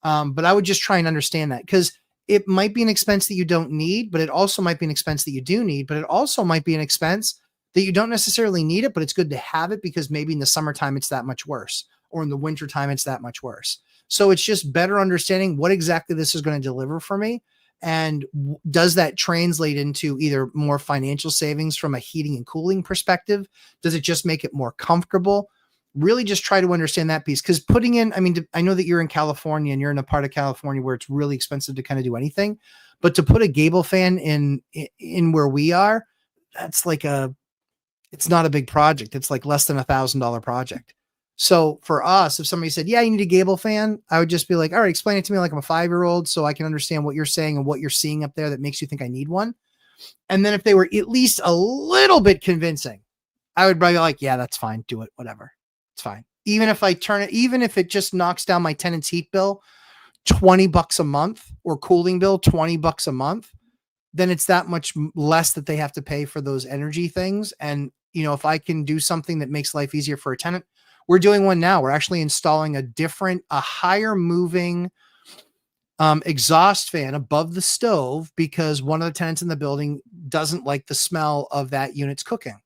But I would just try and understand that, because it might be an expense that you don't need, but it also might be an expense that you do need, but it also might be an expense that you don't necessarily need it, but it's good to have it because maybe in the summertime it's that much worse, or in the wintertime it's that much worse. So it's just better understanding what exactly this is going to deliver for me. And does that translate into either more financial savings from a heating and cooling perspective? Does it just make it more comfortable? Really just try to understand that piece. Because putting in, I mean, I know that you're in California and you're in a part of California where it's really expensive to kind of do anything, but to put a gable fan in where we are, that's like it's not a big project. It's like less than $1,000 project. So for us, if somebody said, yeah, you need a gable fan, I would just be like, all right, explain it to me like I'm a 5-year-old so I can understand what you're saying and what you're seeing up there that makes you think I need one. And then if they were at least a little bit convincing, I would be like, yeah, that's fine. Do it. Whatever. It's fine. Even if I turn it, even if it just knocks down my tenant's heat bill $20 a month, or cooling bill $20 a month, then it's that much less that they have to pay for those energy things. And, if I can do something that makes life easier for a tenant, we're doing one now. We're actually installing a higher moving exhaust fan above the stove, because one of the tenants in the building doesn't like the smell of that unit's cooking,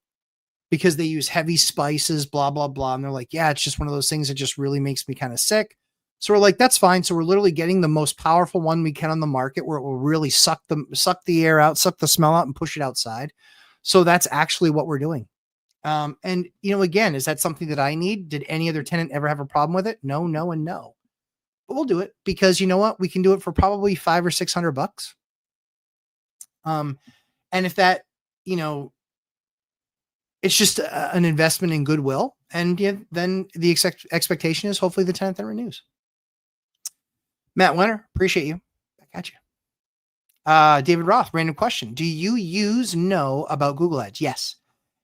because they use heavy spices, blah, blah, blah. And they're like, yeah, it's just one of those things that just really makes me kind of sick. So we're like, that's fine. So we're literally getting the most powerful one we can on the market, where it will really suck the air out, suck the smell out, and push it outside. So that's actually what we're doing. And again, is that something that I need? Did any other tenant ever have a problem with it? No, no, and no. But we'll do it, because you know what? We can do it for probably $500 or $600. And if that, it's just an investment in goodwill, and then the expectation is hopefully the tenant then renews. Matt Winter, appreciate you. Back at you. David Roth, random question. Do you know about Google Ads? Yes.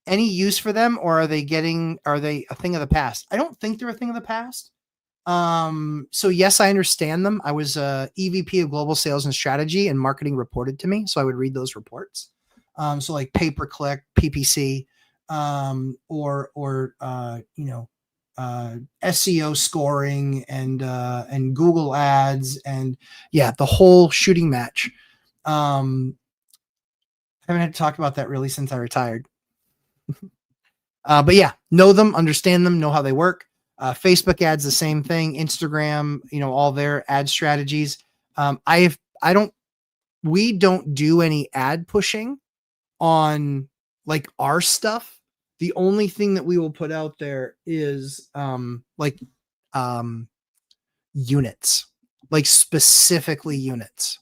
Any use for them, or are they a thing of the past? I don't think they're a thing of the past. So yes, I understand them. I was a EVP of global sales and strategy, and marketing reported to me. So I would read those reports. So like pay-per-click, PPC, or SEO scoring, and Google ads, and the whole shooting match. I haven't had to talk about that really since I retired. But yeah, know them, understand them, know how they work. Facebook ads, the same thing. Instagram, all their ad strategies. We don't do any ad pushing on like our stuff. The only thing that we will put out there is units, like specifically units.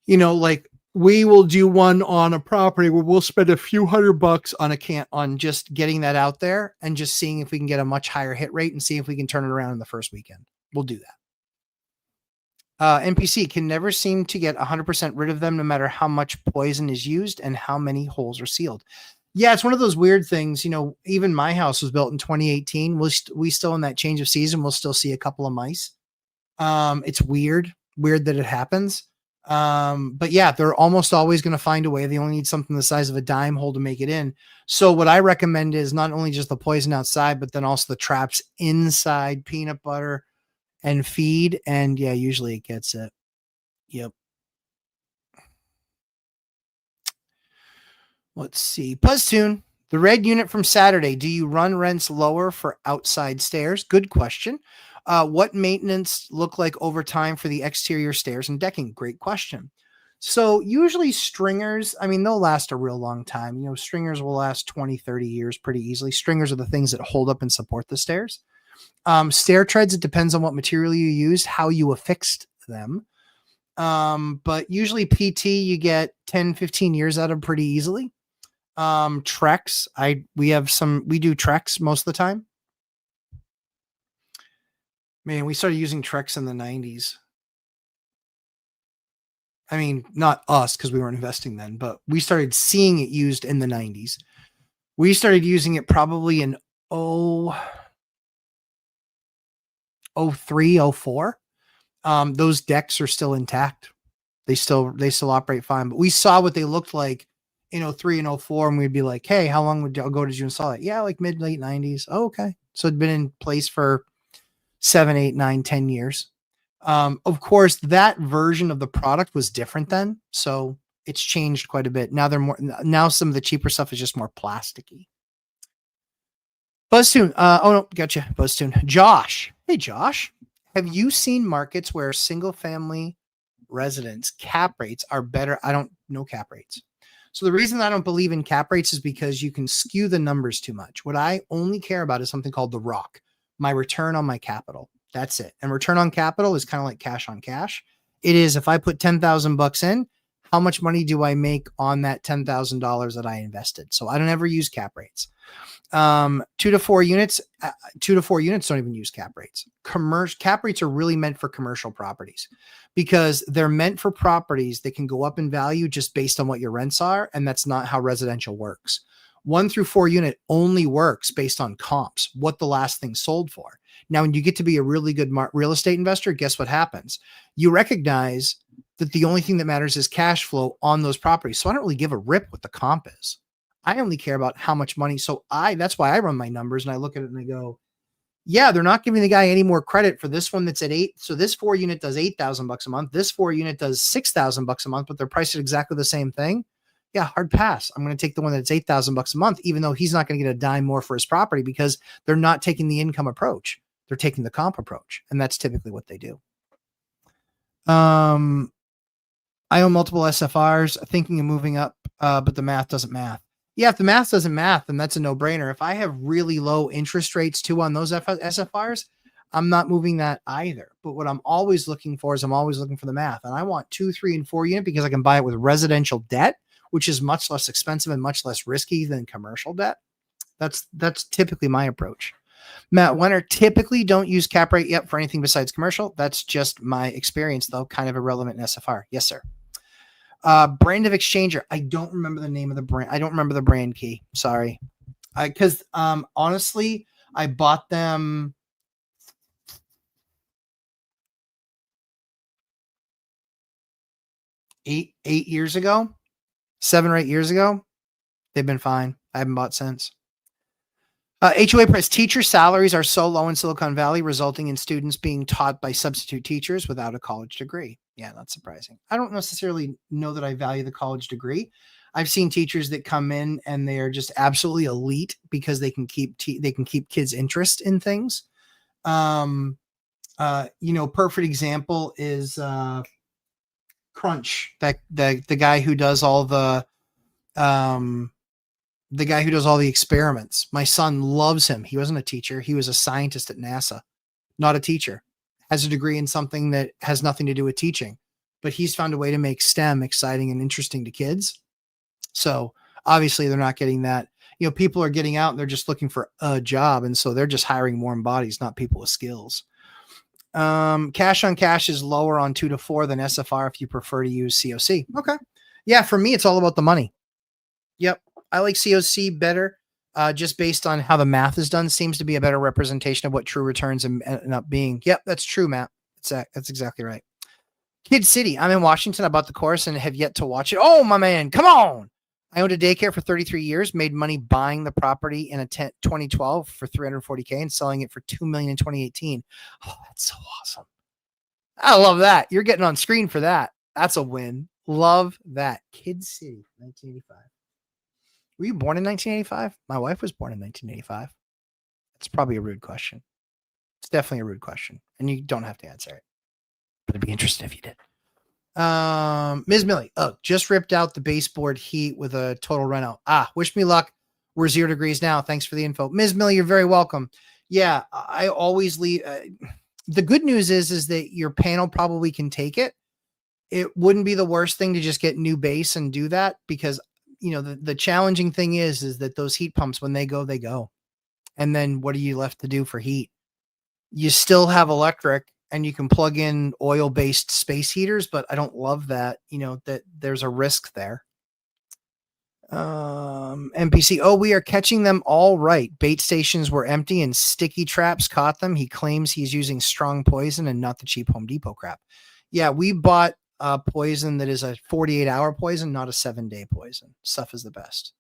Like we will do one on a property where we'll spend a few $100 on just getting that out there, and just seeing if we can get a much higher hit rate, and see if we can turn it around in the first weekend. We'll do that. NPC can never seem to get 100% rid of them, no matter how much poison is used and how many holes are sealed. Yeah, it's one of those weird things. Even my house was built in 2018. We still in that change of season, we'll still see a couple of mice. It's weird that it happens. But yeah, they're almost always going to find a way. They only need something the size of a dime hole to make it in. So what I recommend is not only just the poison outside, but then also the traps inside, peanut butter and feed. And yeah, usually it gets it. Yep. Let's see. Buzztune, the red unit from Saturday. Do you run rents lower for outside stairs? Good question. What maintenance look like over time for the exterior stairs and decking? Great question. So usually stringers, they'll last a real long time. Stringers will last 20, 30 years pretty easily. Stringers are the things that hold up and support the stairs. Stair treads, it depends on what material you used, how you affixed them. But usually PT, you get 10, 15 years out of pretty easily. Trex, we do Trex most of the time. Man, we started using Trex in the 90s. Not us, because we weren't investing then, but we started seeing it used in the 90s. We started using it probably in 03, 04. Those decks are still intact. They still operate fine, but we saw what they looked like in 03 and 04, and we'd be like, hey, how long ago did you install it? Yeah, like late 90s. Oh, okay. So it'd been in place for 7, 8, 9, 10 years. Of course, that version of the product was different then, so it's changed quite a bit. Now some of the cheaper stuff is just more plasticky. Buzztune. Oh no, gotcha. Buzztune. Josh. Hey, Josh. Have you seen markets where single family residence cap rates are better? I don't know cap rates. So the reason I don't believe in cap rates is because you can skew the numbers too much. What I only care about is something called the ROC, my return on my capital. That's it. And return on capital is kind of like cash on cash. It is, if I put $10,000 in, how much money do I make on that $10,000 that I invested? So I don't ever use cap rates. 2 to 4 units don't even use cap rates. Cap rates are really meant for commercial properties, because they're meant for properties that can go up in value just based on what your rents are. And that's not how residential works. 1 through 4 unit only works based on comps, what the last thing sold for. Now, when you get to be a really good real estate investor, guess what happens? You recognize that the only thing that matters is cash flow on those properties. So I don't really give a rip what the comp is. I only care about how much money. So that's why I run my numbers and I look at it and I go, yeah, they're not giving the guy any more credit for this one that's at 8. So this 4 unit does $8,000 a month. This 4 unit does $6,000 a month, but they're priced at exactly the same thing. Yeah, hard pass. I'm going to take the one that's $8,000 a month, even though he's not going to get a dime more for his property because they're not taking the income approach. They're taking the comp approach. And that's typically what they do. I own multiple SFRs, thinking of moving up, but the math doesn't math. Yeah, if the math doesn't math, then that's a no-brainer. If I have really low interest rates too on those SFRs, I'm not moving that either. But what I'm always looking for is I'm always looking for the math. And I want 2, 3, and 4 unit because I can buy it with residential debt, which is much less expensive and much less risky than commercial debt. That's typically my approach. Matt Wenner, typically don't use cap rate yet for anything besides commercial. That's just my experience, though, kind of irrelevant in SFR. Yes, sir. Brand of exchanger. I don't remember the name of the brand. I don't remember the brand key. Sorry. Because honestly, I bought them eight years ago, 7 or 8 years ago. They've been fine. I haven't bought since. HOA Press, teacher salaries are so low in Silicon Valley, resulting in students being taught by substitute teachers without a college degree. Yeah, not surprising. I don't necessarily know that I value the college degree. I've seen teachers that come in and they are just absolutely elite because they can keep kids' interest in things. Perfect example is Crunch, the guy who does all the experiments. My son loves him. He wasn't a teacher. He was a scientist at NASA, not a teacher. Has a degree in something that has nothing to do with teaching, but he's found a way to make STEM exciting and interesting to kids. So obviously they're not getting that. People are getting out and they're just looking for a job. And so they're just hiring warm bodies, not people with skills. Cash on cash is lower on 2 to 4 than SFR if you prefer to use COC. Okay. Yeah. For me, it's all about the money. Yep. I like COC better, just based on how the math is done. Seems to be a better representation of what true returns end up being. Yep, that's true, Matt. That's exactly right. Kid City. I'm in Washington. I bought the course and have yet to watch it. Oh, my man, come on. I owned a daycare for 33 years, made money buying the property in 2012 for $340K and selling it for $2 million in 2018. Oh, that's so awesome. I love that. You're getting on screen for that. That's a win. Love that. Kid City, 1985. Were you born in 1985? My wife was born in 1985. It's probably a rude question. It's definitely a rude question. And you don't have to answer it. But it'd be interesting if you did. Ms. Millie. Oh, just ripped out the baseboard heat with a total reno. Wish me luck. We're 0 degrees now. Thanks for the info. Ms. Millie, you're very welcome. Yeah, I always leave. The good news is that your panel probably can take it. It wouldn't be the worst thing to just get new base and do that because the challenging thing is that those heat pumps, when they go. And then what are you left to do for heat? You still have electric and you can plug in oil-based space heaters, but I don't love that, that there's a risk there. NPC. We are catching them all right. Bait stations were empty and sticky traps caught them. He claims he's using strong poison and not the cheap Home Depot crap. Yeah, we bought poison that is a 48-hour poison, not a 7-day poison. Stuff is the best.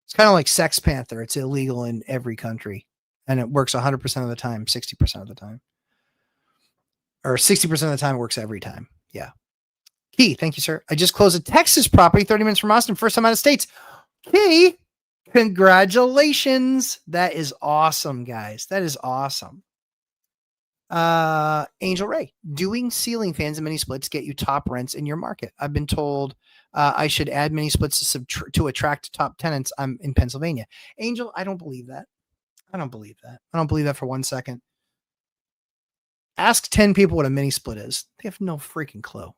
It's kind of like Sex Panther. It's illegal in every country, and it works 100% of the time, 60% of the time. Or 60% of the time, it works every time. Yeah. Key, thank you, sir. I just closed a Texas property 30 minutes from Austin, first time out of States. Key, congratulations. That is awesome, guys. That is awesome. Angel Ray, doing ceiling fans and mini splits get you top rents in your market. I've been told I should add mini splits to attract top tenants. I'm in Pennsylvania. Angel, I don't believe that. I don't believe that for 1 second. Ask 10 people what a mini split is. They have no freaking clue.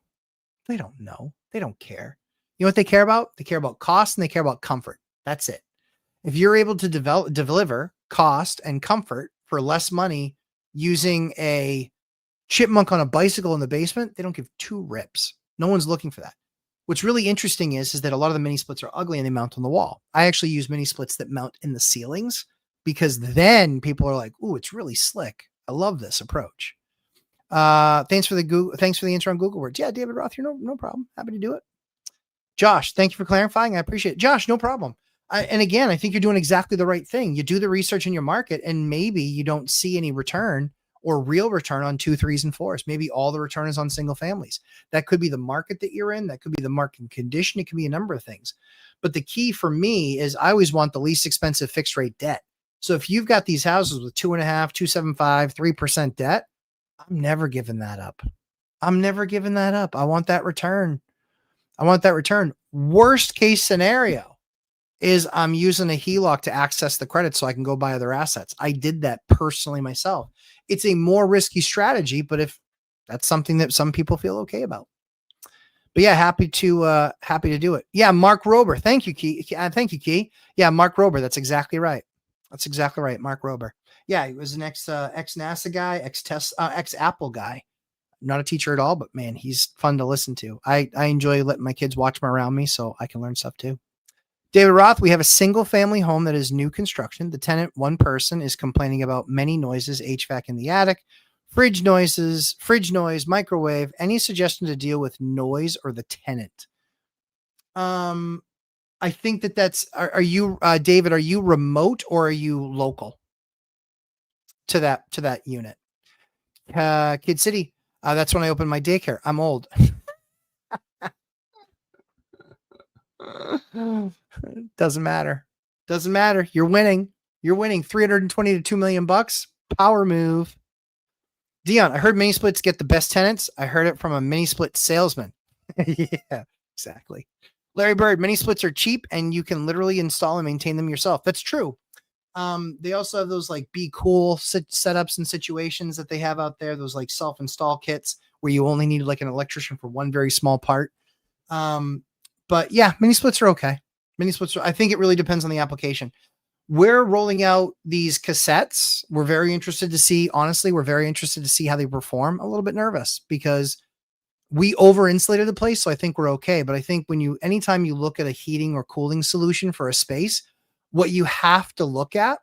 They don't know. They don't care. You know what they care about? They care about cost and they care about comfort. That's it. If you're able to deliver cost and comfort for less money using a chipmunk on a bicycle in the basement, they don't give 2 rips. No one's looking for that. What's really interesting is that a lot of the mini splits are ugly and they mount on the wall. I actually use mini splits that mount in the ceilings because then people are like, "Ooh, it's really slick. I love this approach." Thanks for the intro on Google Words. Yeah, David Roth, you're no problem. Happy to do it. Josh, thank you for clarifying. I appreciate it. Josh, no problem. And again, I think you're doing exactly the right thing. You do the research in your market and maybe you don't see any return or real return on 2, 3s, and 4s. Maybe all the return is on single families. That could be the market that you're in. That could be the market condition. It could be a number of things. But the key for me is I always want the least expensive fixed rate debt. So if you've got these houses with 2.5, 2.75, 3% debt, I'm never giving that up. I'm never giving that up. I want that return. I want that return. Worst case scenario is I'm using a HELOC to access the credit so I can go buy other assets. I did that personally myself. It's a more risky strategy, but if that's something that some people feel okay about. But yeah, happy to do it. Yeah, Mark Rober. Thank you, Key. Thank you, Key. Yeah, Mark Rober. That's exactly right. That's exactly right. Mark Rober. Yeah, he was an ex NASA guy, ex Apple guy. Not a teacher at all, but man, he's fun to listen to. I enjoy letting my kids watch him around me so I can learn stuff too. David Roth, we have a single family home that is new construction. The tenant, one person, is complaining about many noises, HVAC in the attic, fridge noise, microwave. Any suggestion to deal with noise or the tenant? I think that's, are you, David, are you remote or are you local to that unit? Kid City. That's when I opened my daycare. I'm old. Doesn't matter. Doesn't matter. You're winning. You're winning 320 to $2 million. Power move. Dion, I heard mini splits get the best tenants. I heard it from a mini split salesman. Yeah, exactly. Larry Bird, mini splits are cheap and you can literally install and maintain them yourself. That's true. They also have those like Be Cool setups and situations that they have out there. Those like self-install kits where you only need like an electrician for one very small part. But yeah, mini splits are okay. I think it really depends on the application. We're rolling out these cassettes. We're very interested to see, honestly, how they perform. A little bit nervous because we over insulated the place. So I think we're okay. But I think anytime you look at a heating or cooling solution for a space, what you have to look at,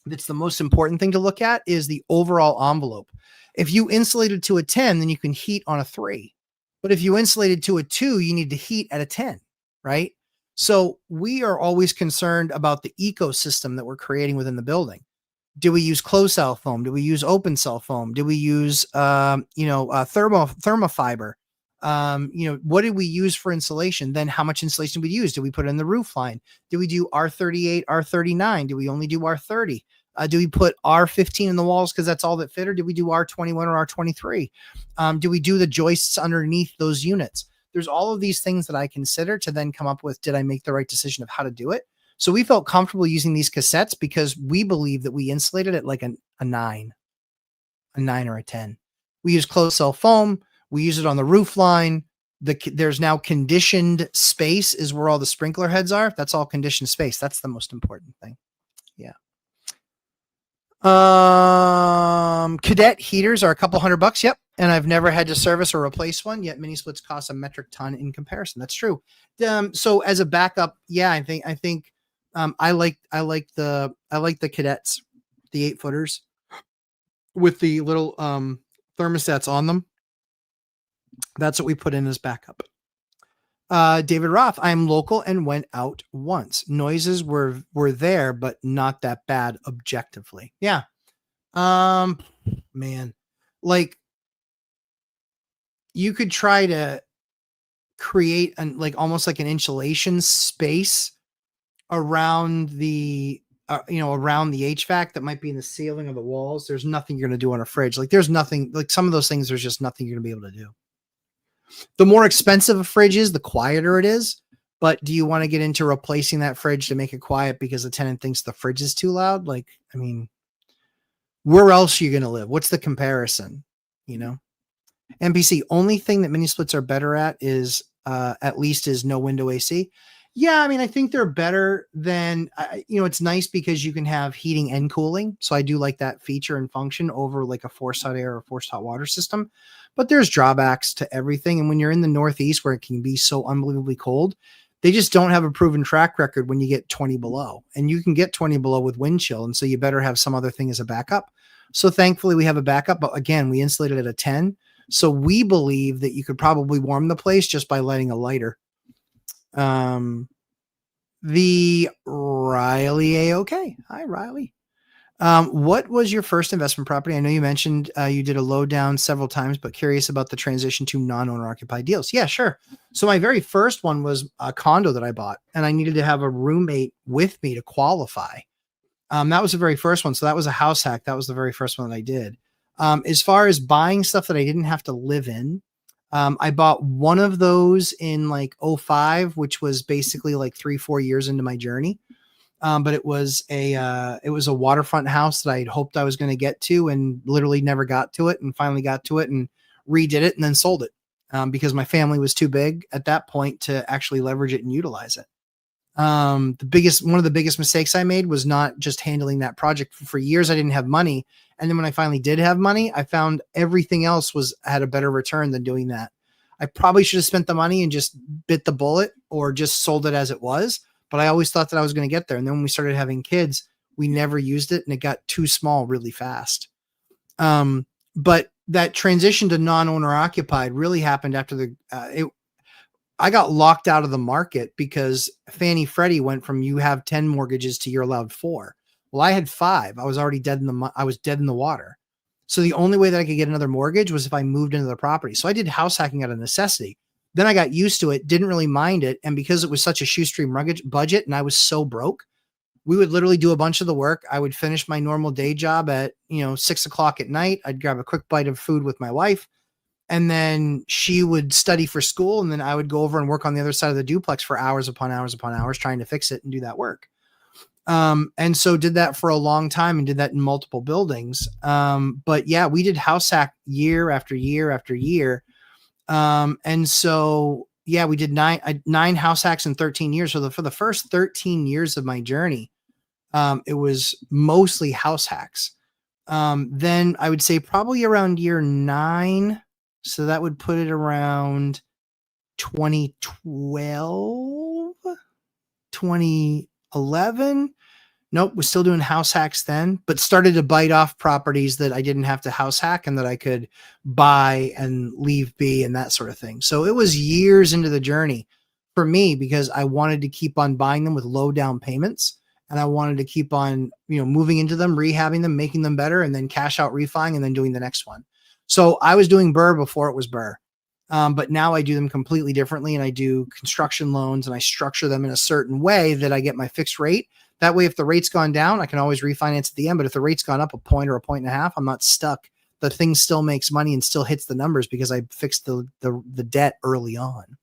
that's the most important thing to look at, is the overall envelope. If you insulated to a 10, then you can heat on a 3. But if you insulated to a 2, you need to heat at a 10, right? So we are always concerned about the ecosystem that we're creating within the building. Do we use closed cell foam? Do we use open cell foam? Do we use, thermofiber? What did we use for insulation? Then how much insulation did we use? Do we put it in the roof line? Do we do R38, R39? Do we only do R30? Do we put R15 in the walls because that's all that fit, or do we do R21 or R23? Do we do the joists underneath those units? There's all of these things that I consider to then come up with, did I make the right decision of how to do it? So we felt comfortable using these cassettes because we believe that we insulated it like a 9 or a 10. We use closed cell foam. We use it on the roof line. There's now conditioned space is where all the sprinkler heads are. That's all conditioned space. That's the most important thing. Yeah. Cadet heaters are a couple $100. Yep. And I've never had to service or replace one, yet mini splits cost a metric ton in comparison. That's true. So as a backup, yeah, I think I like the cadets, the 8-footers with the little thermostats on them. That's what we put in as backup. David Roth, I'm local and went out once. Noises were there, but not that bad objectively. Yeah. Man, like you could try to create almost like an insulation space around the around the HVAC that might be in the ceiling of the walls. There's nothing you're going to do on a fridge. Like there's nothing, like some of those things, there's just nothing you're going to be able to do. The more expensive a fridge is, the quieter it is. But do you want to get into replacing that fridge to make it quiet because the tenant thinks the fridge is too loud? Like, I mean, where else are you going to live? What's the comparison? NPC, only thing that mini splits are better at is no window AC. Yeah, I mean, I think they're better than, it's nice because you can have heating and cooling. So I do like that feature and function over like a forced hot air or forced hot water system. But there's drawbacks to everything. And when you're in the Northeast where it can be so unbelievably cold, they just don't have a proven track record when you get 20 below. And you can get 20 below with wind chill. And so you better have some other thing as a backup. So thankfully we have a backup. But again, we insulated at a 10. So we believe that you could probably warm the place just by lighting a lighter. The Riley A-OK. Hi, Riley. What was your first investment property? I know you mentioned you did a low down several times, but curious about the transition to non-owner occupied deals. Yeah, sure. So my very first one was a condo that I bought, and I needed to have a roommate with me to qualify. That was the very first one. So that was a house hack. That was the very first one that I did. As far as buying stuff that I didn't have to live in, I bought one of those in like 05, which was basically like 3-4 years into my journey. But it was a waterfront house that I had hoped I was going to get to and literally never got to it, and finally got to it and redid it and then sold it because my family was too big at that point to actually leverage it and utilize it. One of the biggest mistakes I made was not just handling that project. For years I didn't have money, and then when I finally did have money, I found everything else had a better return than doing that. I probably should have spent the money and just bit the bullet or just sold it as it was, but I always thought that I was going to get there. And then when we started having kids, we never used it and it got too small really fast. But that transition to non-owner occupied really happened after I got locked out of the market because Fannie Freddie went from you have 10 mortgages to you're allowed 4. Well, I had 5. I was already dead I was dead in the water. So the only way that I could get another mortgage was if I moved into the property. So I did house hacking out of necessity. Then I got used to it, didn't really mind it. And because it was such a shoestring budget and I was so broke, we would literally do a bunch of the work. I would finish my normal day job at, 6:00 at night. I'd grab a quick bite of food with my wife, and then she would study for school. And then I would go over and work on the other side of the duplex for hours upon hours upon hours, trying to fix it and do that work. And so did that for a long time and did that in multiple buildings. But yeah, we did house hack year after year after year. And so, yeah, we did 9 house hacks in 13 years. So for the first 13 years of my journey, it was mostly house hacks. Then I would say probably around year 9. So that would put it around 2012, 2011. Nope, was still doing house hacks then, but started to bite off properties that I didn't have to house hack and that I could buy and leave be and that sort of thing. So it was years into the journey for me because I wanted to keep on buying them with low down payments, and I wanted to keep on, moving into them, rehabbing them, making them better, and then cash out refining and then doing the next one. So I was doing BRRRR before it was BRRRR. But now I do them completely differently, and I do construction loans and I structure them in a certain way that I get my fixed rate. That way, if the rate's gone down, I can always refinance at the end. But if the rate's gone up a point or a point and a half, I'm not stuck. The thing still makes money and still hits the numbers because I fixed the debt early on.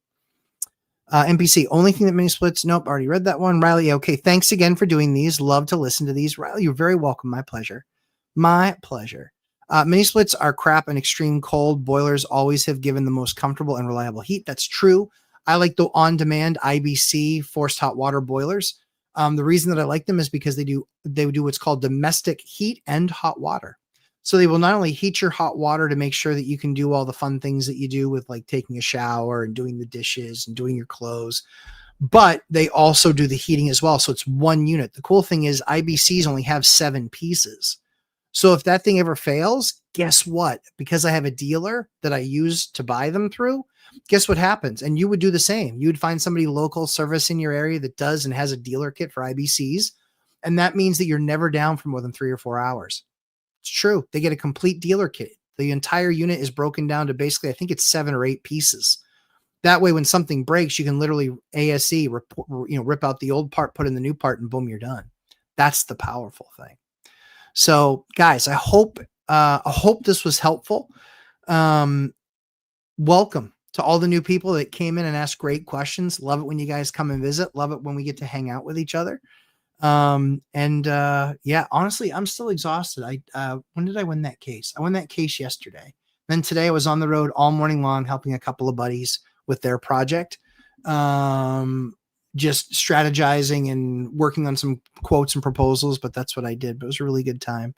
NPC, only thing that mini splits. Nope, already read that one. Riley, okay. Thanks again for doing these. Love to listen to these. Riley, you're very welcome. My pleasure. My pleasure. Mini splits are crap and extreme cold. Boilers always have given the most comfortable and reliable heat. That's true. I like the on-demand IBC forced hot water boilers. The reason that I like them is because they do what's called domestic heat and hot water. So they will not only heat your hot water to make sure that you can do all the fun things that you do with like taking a shower and doing the dishes and doing your clothes, but they also do the heating as well. So it's one unit. The cool thing is IBCs only have 7 pieces. So if that thing ever fails, guess what? Because I have a dealer that I use to buy them through, guess what happens? And you would do the same. You would find somebody local service in your area that does and has a dealer kit for IBCs. And that means that you're never down for more than 3 or 4 hours. It's true. They get a complete dealer kit. The entire unit is broken down to basically, I think it's 7 or 8 pieces. That way, when something breaks, you can literally ASE, rip out the old part, put in the new part, and boom, you're done. That's the powerful thing. So guys, I hope this was helpful. Welcome to all the new people that came in and asked great questions. Love it when you guys come and visit. Love it when we get to hang out with each other. Yeah, honestly, I'm still exhausted. When did I win that case? I won that case yesterday. Then today I was on the road all morning long, helping a couple of buddies with their project. just strategizing and working on some quotes and proposals, but that's what I did. But it was a really good time.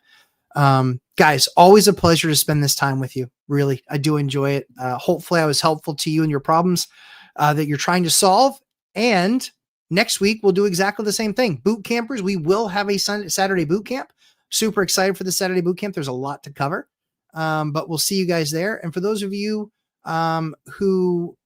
Guys, always a pleasure to spend this time with you. Really, I do enjoy it. Hopefully I was helpful to you in your problems that you're trying to solve. And next week, we'll do exactly the same thing. Boot campers, we will have a Saturday boot camp. Super excited for the Saturday boot camp. There's a lot to cover, but we'll see you guys there. And for those of you who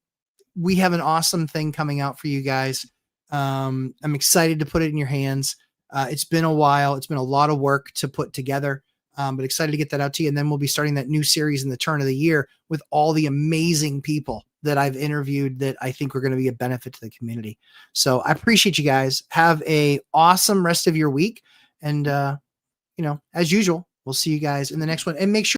we have an awesome thing coming out for you guys. I'm excited to put it in your hands. It's been a while. It's been a lot of work to put together, but excited to get that out to you. And then we'll be starting that new series in the turn of the year with all the amazing people that I've interviewed that I think are going to be a benefit to the community. So I appreciate you guys. Have a awesome rest of your week. And, as usual, we'll see you guys in the next one. And make sure